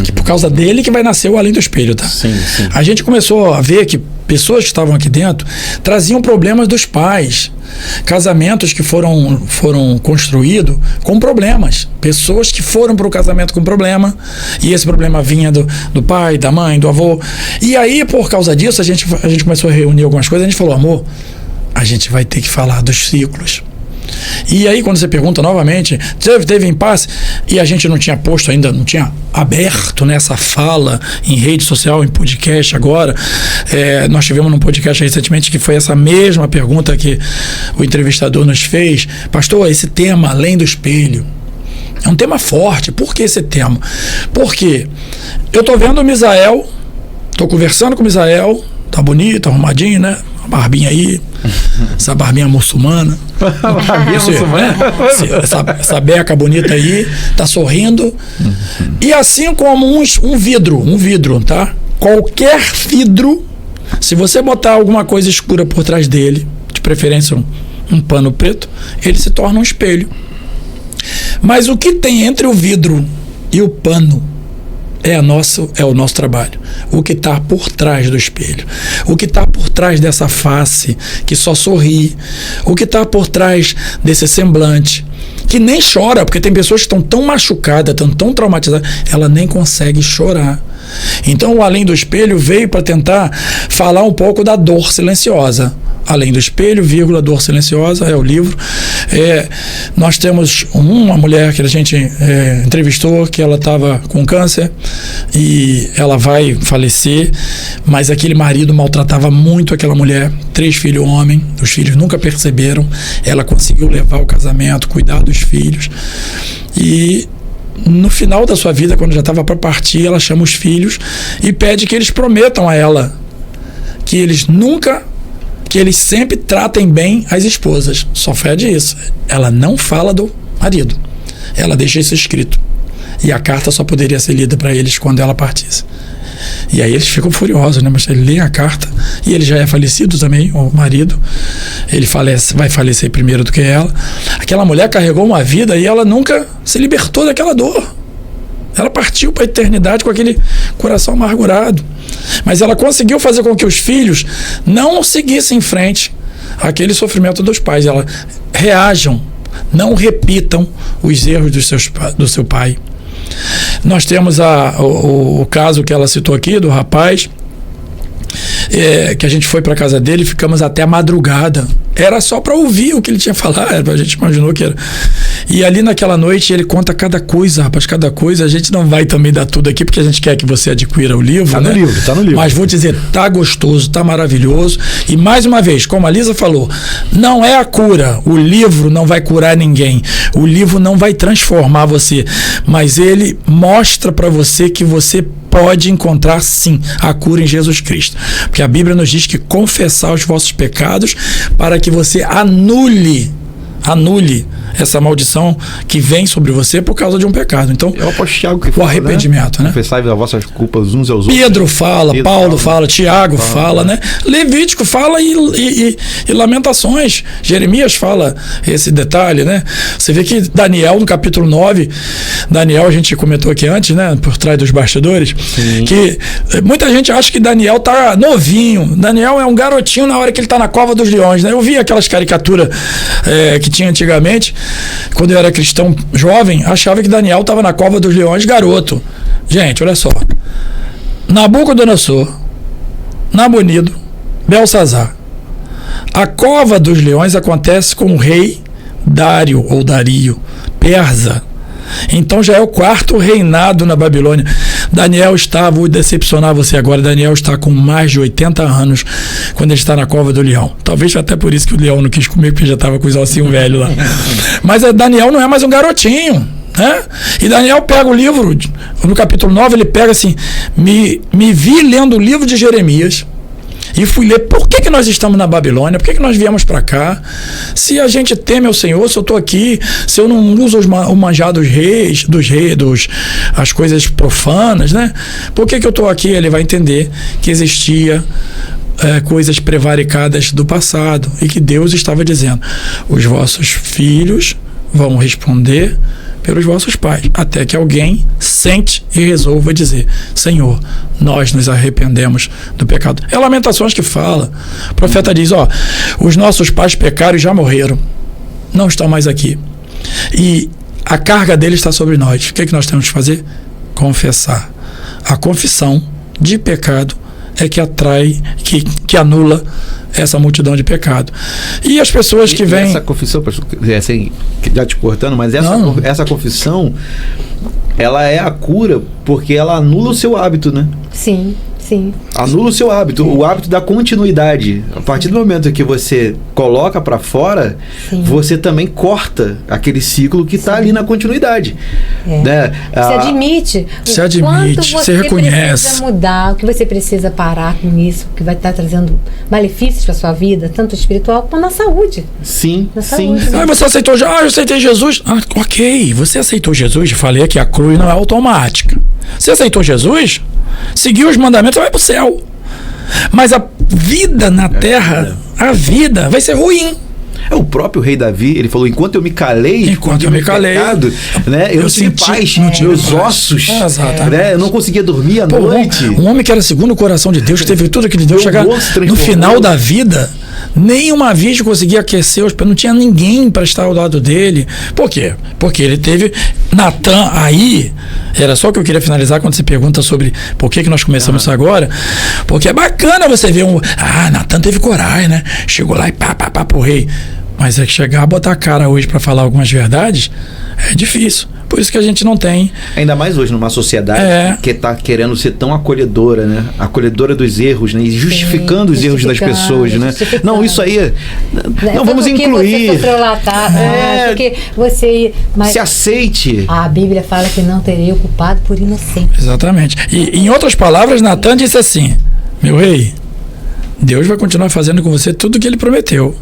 Que por causa dele que vai nascer o Além do Espelho, tá? Sim. A gente começou a ver que pessoas que estavam aqui dentro traziam problemas dos pais, casamentos que foram construídos com problemas, pessoas que foram para o casamento com problema, e esse problema vinha do pai, da mãe, do avô. E aí, por causa disso, a gente começou a reunir algumas coisas, a gente falou, amor, a gente vai ter que falar dos ciclos. E aí quando você pergunta novamente, teve impasse, e a gente não tinha posto ainda, não tinha aberto nessa fala em rede social, em podcast agora, nós tivemos num podcast recentemente que foi essa mesma pergunta que o entrevistador nos fez, pastor, esse tema Além do Espelho é um tema forte. Por que esse tema? Porque eu tô vendo o Misael, tô conversando com o Misael, tá bonito, arrumadinho, né? A barbinha aí, essa barbinha muçulmana. Barbinha muçulmana? Essa beca bonita aí, tá sorrindo. E assim como um vidro, tá? Qualquer vidro, se você botar alguma coisa escura por trás dele, de preferência um pano preto, ele se torna um espelho. Mas o que tem entre o vidro e o pano é o nosso trabalho. O que está por trás do espelho. O que está por trás dessa face que só sorri. O que está por trás desse semblante que nem chora, porque tem pessoas que estão tão machucadas, estão tão traumatizadas, ela nem consegue chorar. Então o Além do Espelho veio para tentar falar um pouco da dor silenciosa. Além do Espelho, vírgula, Dor Silenciosa, é o livro. Nós temos uma mulher que a gente entrevistou, que ela estava com câncer e ela vai falecer, mas aquele marido maltratava muito aquela mulher, 3 filhos homem, os filhos nunca perceberam, ela conseguiu levar o casamento, cuidar dos filhos, e no final da sua vida, quando já estava para partir, ela chama os filhos e pede que eles prometam a ela que eles sempre tratem bem as esposas. Só fede isso. Ela não fala do marido. Ela deixa isso escrito. E a carta só poderia ser lida para eles quando ela partisse. E aí eles ficam furiosos, né? Mas ele lê a carta, e ele já é falecido também, o marido. Ele vai falecer primeiro do que ela. Aquela mulher carregou uma vida e ela nunca se libertou daquela dor. Ela partiu para a eternidade com aquele coração amargurado. Mas ela conseguiu fazer com que os filhos não seguissem em frente àquele sofrimento dos pais. Ela reajam, não repitam os erros do seu pai. Nós temos o caso que ela citou aqui, do rapaz, que a gente foi para casa dele e ficamos até a madrugada. Era só para ouvir o que ele tinha a falar, a gente imaginou que era. E ali naquela noite ele conta cada coisa, rapaz, cada coisa. A gente não vai também dar tudo aqui, porque a gente quer que você adquira o livro, tá, né? Tá no livro. Mas vou dizer, tá gostoso, tá maravilhoso. E mais uma vez, como a Lisa falou, não é a cura. O livro não vai curar ninguém. O livro não vai transformar você. Mas ele mostra para você que você pode encontrar sim a cura em Jesus Cristo. Porque a Bíblia nos diz que confessar os vossos pecados para que você anule essa maldição que vem sobre você por causa de um pecado. Então, é o apóstolo Tiago que fala, o arrependimento, né? Confessai as vossas culpas uns aos outros. Pedro fala, Paulo fala, Tiago fala, né? Levítico fala e Lamentações. Jeremias fala esse detalhe, né? Você vê que Daniel, no capítulo 9, Daniel, a gente comentou aqui antes, né? Por trás dos bastidores, sim, que muita gente acha que Daniel tá novinho. Daniel é um garotinho na hora que ele tá na cova dos leões, né? Eu vi aquelas caricaturas que tinha antigamente, quando eu era cristão jovem, achava que Daniel estava na cova dos leões garoto. Gente, olha só. Nabucodonosor, Nabonido, Belsazar. A cova dos leões acontece com o rei Dário, ou Dario, persa. Então já é o 4º reinado na Babilônia. Daniel vou decepcionar você agora, Daniel está com mais de 80 anos quando ele está na cova do leão. Talvez até por isso que o leão não quis comer, porque já estava com os ossinhos velhos lá. Mas Daniel não é mais um garotinho, né? E Daniel pega o livro, no capítulo 9, ele pega assim, me vi lendo o livro de Jeremias, e fui ler por que nós estamos na Babilônia, por que nós viemos para cá, se a gente teme ao Senhor, se eu estou aqui, se eu não uso o manjar dos reis, as coisas profanas, né? Por que eu estou aqui? Ele vai entender que existia coisas prevaricadas do passado e que Deus estava dizendo, os vossos filhos vão responder pelos vossos pais, até que alguém sente e resolva dizer, Senhor, nós nos arrependemos do pecado. É Lamentações que fala. O profeta diz, os nossos pais pecaram e já morreram, não estão mais aqui, e a carga deles está sobre nós. O que nós temos que fazer? Confessar. A confissão de pecado é que atrai, que anula essa multidão de pecado. E as pessoas que vêm... Essa confissão, assim, já te cortando, mas essa confissão, ela é a cura porque ela anula o seu hábito, né? Sim. Sim. Anula o seu hábito, o hábito da continuidade. A partir do momento que você coloca para fora, sim, você também corta aquele ciclo que está ali na continuidade. Né? Você admite, você reconhece. Precisa mudar, o que você precisa parar com isso, que vai estar trazendo malefícios para sua vida, tanto espiritual como na saúde. Sim, sim. Você aceitou já? Eu aceitei Jesus. Ok, você aceitou Jesus? Eu falei que a cruz não é automática. Você aceitou Jesus? Seguiu os mandamentos, vai para o céu. Mas a vida na terra, a vida vai ser ruim. O próprio rei Davi, ele falou, enquanto eu me calei, pecado, né, eu senti paz, meus ossos, né, eu não conseguia dormir à noite. Um homem que era segundo o coração de Deus, que teve tudo aquilo de Deus, chegar no final da vida, Nenhuma vítima conseguia aquecer os pés, não tinha ninguém para estar ao lado dele. Por quê? Porque ele teve Natan aí. Era só que eu queria finalizar quando você pergunta sobre por que nós começamos isso agora. Porque é bacana você ver Natan teve coragem, né? Chegou lá e pá pro rei. Mas é que chegar a botar a cara hoje para falar algumas verdades é difícil. Por isso que a gente não tem. Ainda mais hoje, numa sociedade que está querendo ser tão acolhedora, né? Acolhedora dos erros, né? E justificando os erros das pessoas, né? Não, isso aí. Não, vamos incluir. Você sofreu lá, porque você. Mas se aceite. A Bíblia fala que não terei o culpado por inocente. Exatamente. E em outras palavras, Natan disse assim: meu rei, Deus vai continuar fazendo com você tudo o que ele prometeu,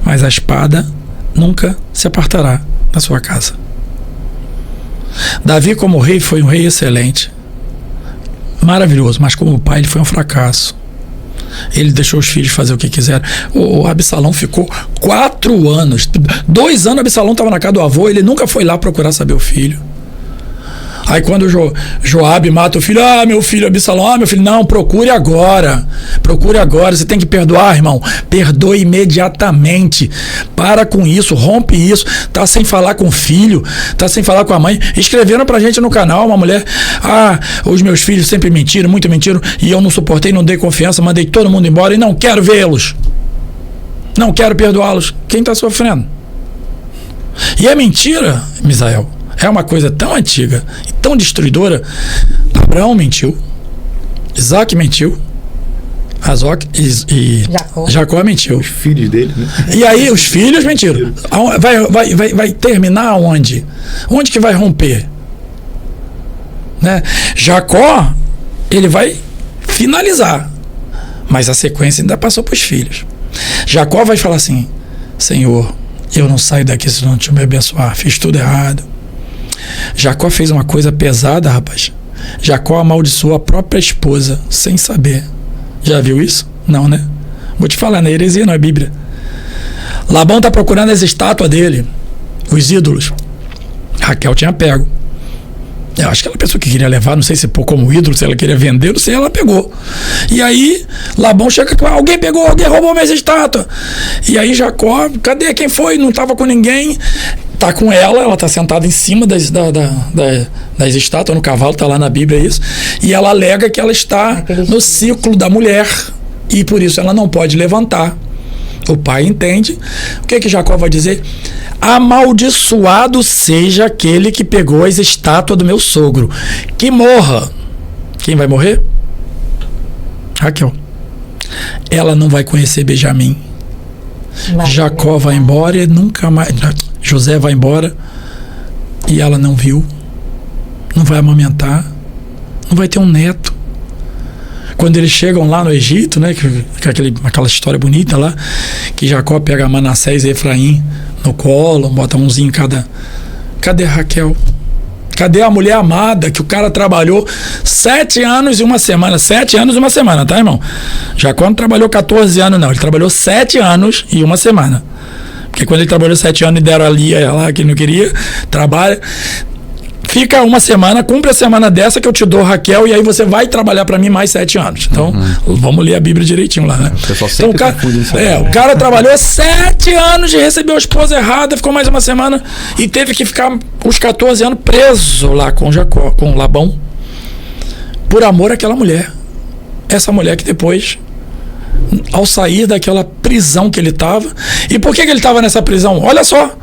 mas a espada nunca se apartará da sua casa. Davi, como rei, foi um rei excelente, maravilhoso, mas como pai ele foi um fracasso. Ele deixou os filhos fazer o que quiseram. O Absalão ficou 4 anos, 2 anos Absalão estava na casa do avô, ele nunca foi lá procurar saber o filho. Aí quando Joabe mata o filho, meu filho Absalão, meu filho, não, procure agora, você tem que perdoar, irmão, perdoe imediatamente, para com isso, rompe isso, tá sem falar com o filho, tá sem falar com a mãe. Escreveram pra gente no canal, uma mulher, os meus filhos sempre mentiram, muito mentiram, e eu não suportei, não dei confiança, mandei todo mundo embora e não quero vê-los, não quero perdoá-los. Quem tá sofrendo? E é mentira, Misael. É uma coisa tão antiga e tão destruidora. Abraão mentiu, Isaac mentiu, Jacó mentiu. Os filhos dele, né? E aí os filhos mentiram. Vai terminar onde? Onde que vai romper? Né? Jacó, ele vai finalizar, mas a sequência ainda passou para os filhos. Jacó vai falar assim: Senhor, eu não saio daqui se não te me abençoar, fiz tudo errado. Jacó fez uma coisa pesada, rapaz. Jacó amaldiçoou a própria esposa sem saber. Já viu isso? Não, né? Vou te falar, não é heresia, não é Bíblia. Labão tá procurando as estátuas dele, os ídolos. Raquel tinha pego. Eu acho que ela pensou que queria levar, não sei se como ídolo, se ela queria vender, não sei, ela pegou. E aí, Labão chega com: alguém pegou, alguém roubou minhas estátuas. E aí Jacó, cadê? Quem foi? Não estava com ninguém. Tá com ela tá sentada em cima das estátuas, no cavalo, tá lá na Bíblia isso. E ela alega que ela está no ciclo da mulher e por isso ela não pode levantar. O pai entende. O que Jacó vai dizer? Amaldiçoado seja aquele que pegou as estátuas do meu sogro. Que morra. Quem vai morrer? Raquel. Ela não vai conhecer Benjamim. Jacó vai embora e nunca mais. José vai embora e ela não viu, não vai amamentar, não vai ter um neto. Quando eles chegam lá no Egito, né, aquela história bonita lá, que Jacó pega Manassés e Efraim no colo, bota umzinho em cada. Cadê Raquel? Cadê a mulher amada que o cara trabalhou 7 anos e uma semana? 7 anos e uma semana, tá, irmão? Jacó não trabalhou 14 anos, não. Ele trabalhou 7 anos e uma semana. Porque quando ele trabalhou 7 anos e deram a Lia lá, que ele não queria, trabalha, fica uma semana, cumpre a semana dessa que eu te dou, Raquel, e aí você vai trabalhar para mim mais 7 anos. Então, vamos ler a Bíblia direitinho lá, né? Então, o cara trabalhou 7 anos e recebeu a esposa errada, ficou mais uma semana e teve que ficar os 14 anos preso lá com Jacó, com Labão, por amor àquela mulher. Essa mulher que depois, ao sair daquela prisão que ele estava. E por que ele estava nessa prisão? Olha só,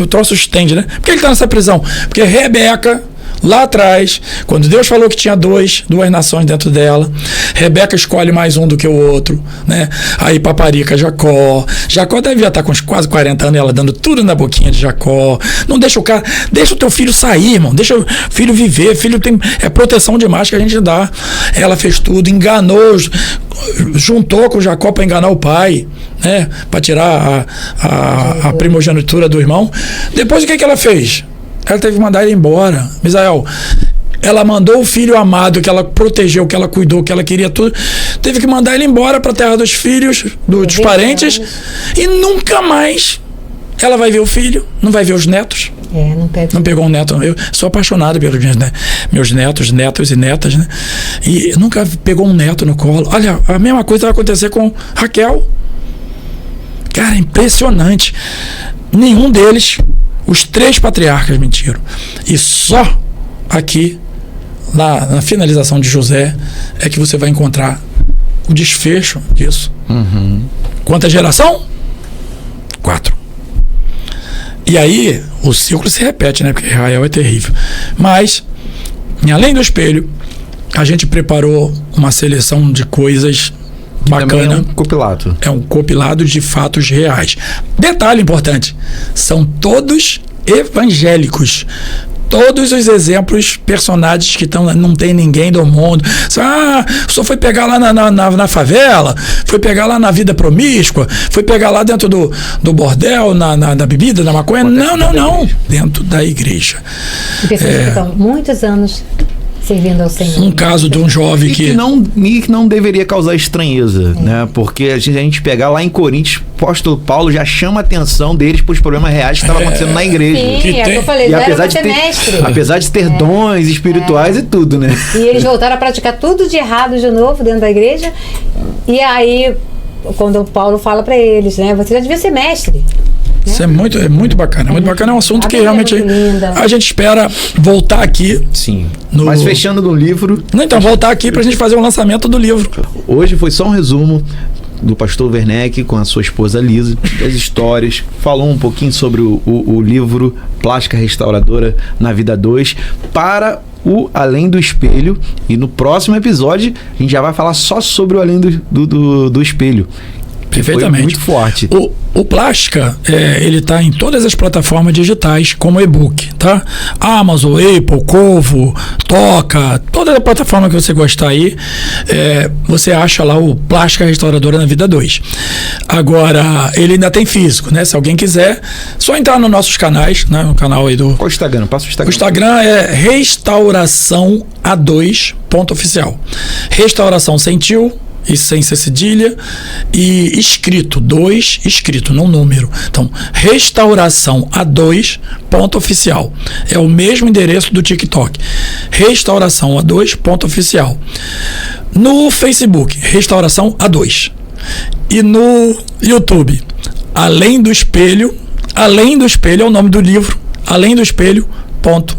o troço estende, né? Por que ele está nessa prisão? Porque Rebeca, lá atrás, quando Deus falou que tinha duas nações dentro dela, Rebeca escolhe mais um do que o outro, né? Aí paparica Jacó. Jacó devia estar com uns quase 40 anos, ela dando tudo na boquinha de Jacó. Não deixa o cara, deixa o teu filho sair, irmão, deixa o filho viver. Filho tem proteção demais que a gente dá. Ela fez tudo, enganou, juntou com Jacó para enganar o pai, né? Para tirar a primogenitura do irmão. Depois o que ela fez? Ela teve que mandar ele embora. Misael, ela mandou o filho amado, que ela protegeu, que ela cuidou, que ela queria tudo, teve que mandar ele embora para a terra dos filhos, dos parentes, e nunca mais ela vai ver o filho, não vai ver os netos. Não pegou um neto. Eu sou apaixonado pelos meus netos, netos e netas, né? E nunca pegou um neto no colo. Olha, a mesma coisa vai acontecer com Raquel. Cara, impressionante. Nenhum deles, os 3 patriarcas mentiram. E só aqui, na finalização de José, é que você vai encontrar o desfecho disso. Quanta geração? 4. E aí, o ciclo se repete, né? Porque Israel é terrível. Mas, além do espelho, a gente preparou uma seleção de coisas bacana. É um compilado. É um compilado de fatos reais. Detalhe importante: são todos evangélicos. Todos os exemplos, personagens que estão, não tem ninguém do mundo. Só foi pegar lá na favela, foi pegar lá na vida promíscua, foi pegar lá dentro do bordel, na bebida, na maconha. Não. Dentro da igreja. E pessoas que estão muitos anos servindo ao Senhor. Um caso de um jovem que não deveria causar estranheza, né? Porque a gente pegar lá em Coríntios, o apóstolo Paulo já chama a atenção deles para os problemas reais que estavam acontecendo na igreja. Sim, é o que eu falei, e apesar de ter dons espirituais e tudo, né? E eles voltaram a praticar tudo de errado de novo dentro da igreja. E aí, quando o Paulo fala para eles, né? Você já devia ser mestre. Isso é muito bacana. Muito bacana, é um assunto que realmente a gente espera voltar aqui. Sim. Mas fechando no livro. Então, voltar aqui pra gente fazer o lançamento do livro. Hoje foi só um resumo do pastor Werneck com a sua esposa Lisa, das histórias, falou um pouquinho sobre o livro Plástica Restauradora na Vida 2 para o Além do Espelho, e no próximo episódio a gente já vai falar só sobre o Além do Espelho. Perfeitamente. Foi muito forte. O Plástica, ele está em todas as plataformas digitais como e-book, tá? Amazon, Apple, Kovo, Toca, toda a plataforma que você gostar aí, você acha lá o Plástica Restauradora na Vida 2. Agora, ele ainda tem físico, né? Se alguém quiser, só entrar nos nossos canais, né? No canal aí do... Qual o Instagram? Passa o Instagram. O Instagram é Restauração A2 .oficial. Restauração sem tio e sem ser cedilha, e escrito, 2 escrito, não número. Então, Restauração A2 .oficial. É o mesmo endereço do TikTok. Restauração A2 .oficial. No Facebook, Restauração A2. E no YouTube, Além do Espelho. Além do Espelho é o nome do livro. Além do Espelho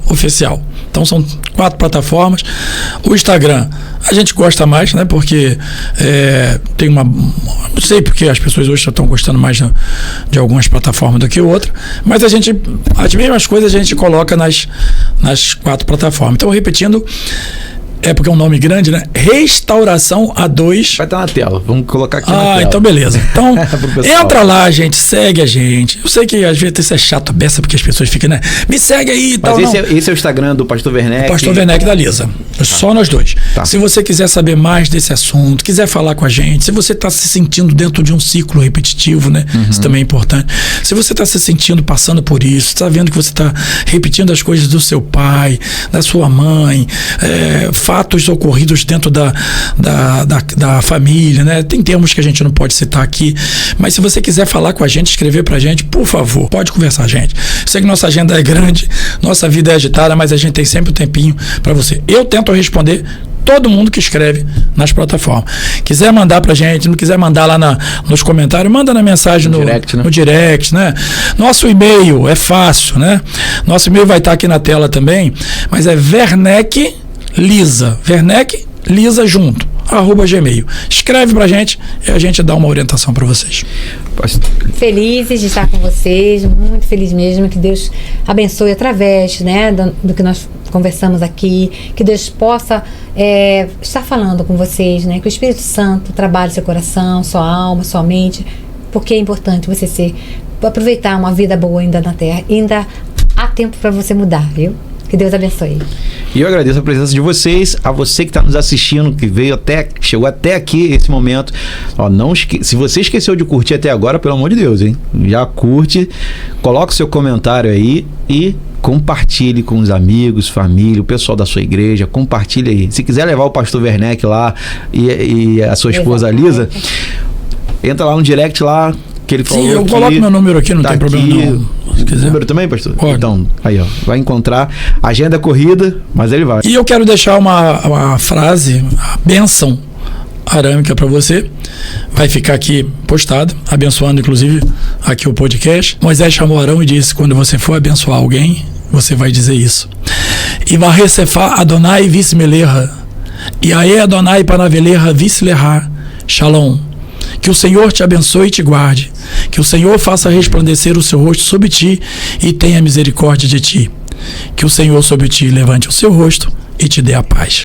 .oficial. Então são 4 plataformas. O Instagram a gente gosta mais, né? Porque tem uma... Não sei porque as pessoas hoje já estão gostando mais de algumas plataformas do que outra, mas as mesmas coisas a gente coloca nas 4 plataformas. Então, repetindo, porque é um nome grande, né? Restauração A2. Vai estar na tela, vamos colocar aqui na tela. Então beleza. Então, entra lá, gente, segue a gente. Eu sei que às vezes isso é chato, beça, porque as pessoas ficam, né? Me segue aí e tal. Mas esse é o Instagram do pastor Werneck? O pastor Werneck da Lisa. Só nós dois. Tá. Se você quiser saber mais desse assunto, quiser falar com a gente, se você está se sentindo dentro de um ciclo repetitivo, né? Isso também é importante. Se você está se sentindo passando por isso, está vendo que você está repetindo as coisas do seu pai, da sua mãe, fatos ocorridos dentro da família, né? Tem termos que a gente não pode citar aqui, mas se você quiser falar com a gente, escrever pra gente, por favor, pode conversar, gente. Sei que nossa agenda é grande, nossa vida é agitada, mas a gente tem sempre um tempinho para você. Eu tento responder todo mundo que escreve nas plataformas. Quiser mandar pra gente, não quiser mandar lá nos comentários, manda na mensagem no direct, né? Nosso e-mail é fácil, né? Nosso e-mail vai estar aqui na tela também, mas é Werneck Lisa junto, @gmail. Escreve pra gente e a gente dá uma orientação para vocês. Felizes de estar com vocês, muito feliz mesmo, que Deus abençoe através, né, do que nós conversamos aqui, que Deus possa estar falando com vocês, né, que o Espírito Santo trabalhe seu coração, sua alma, sua mente, porque é importante você aproveitar uma vida boa ainda na Terra, ainda há tempo para você mudar, viu? Que Deus abençoe. E eu agradeço a presença de vocês, a você que está nos assistindo, que chegou até aqui esse momento. Se você esqueceu de curtir até agora, pelo amor de Deus, hein? Já curte, coloca o seu comentário aí e compartilhe com os amigos, família, o pessoal da sua igreja, compartilhe aí. Se quiser levar o pastor Werneck lá e a sua esposa Lisa, entra lá no direct lá, que ele falou. Sim, eu coloco meu número aqui, não tem problema não. Se quiser. Número também, pastor? Pode. Então, aí ó, vai encontrar. Agenda corrida, mas ele vai. E eu quero deixar uma frase, a bênção arâmica para você. Vai ficar aqui postado, abençoando inclusive aqui o podcast. Moisés chamou Arão e disse: quando você for abençoar alguém, você vai dizer isso. E Varrecefá Adonai vice-meleha, e ae Adonai panaveleha vice-lerá, Shalom. Que o Senhor te abençoe e te guarde. Que o Senhor faça resplandecer o seu rosto sobre ti e tenha misericórdia de ti. Que o Senhor sobre ti levante o seu rosto e te dê a paz.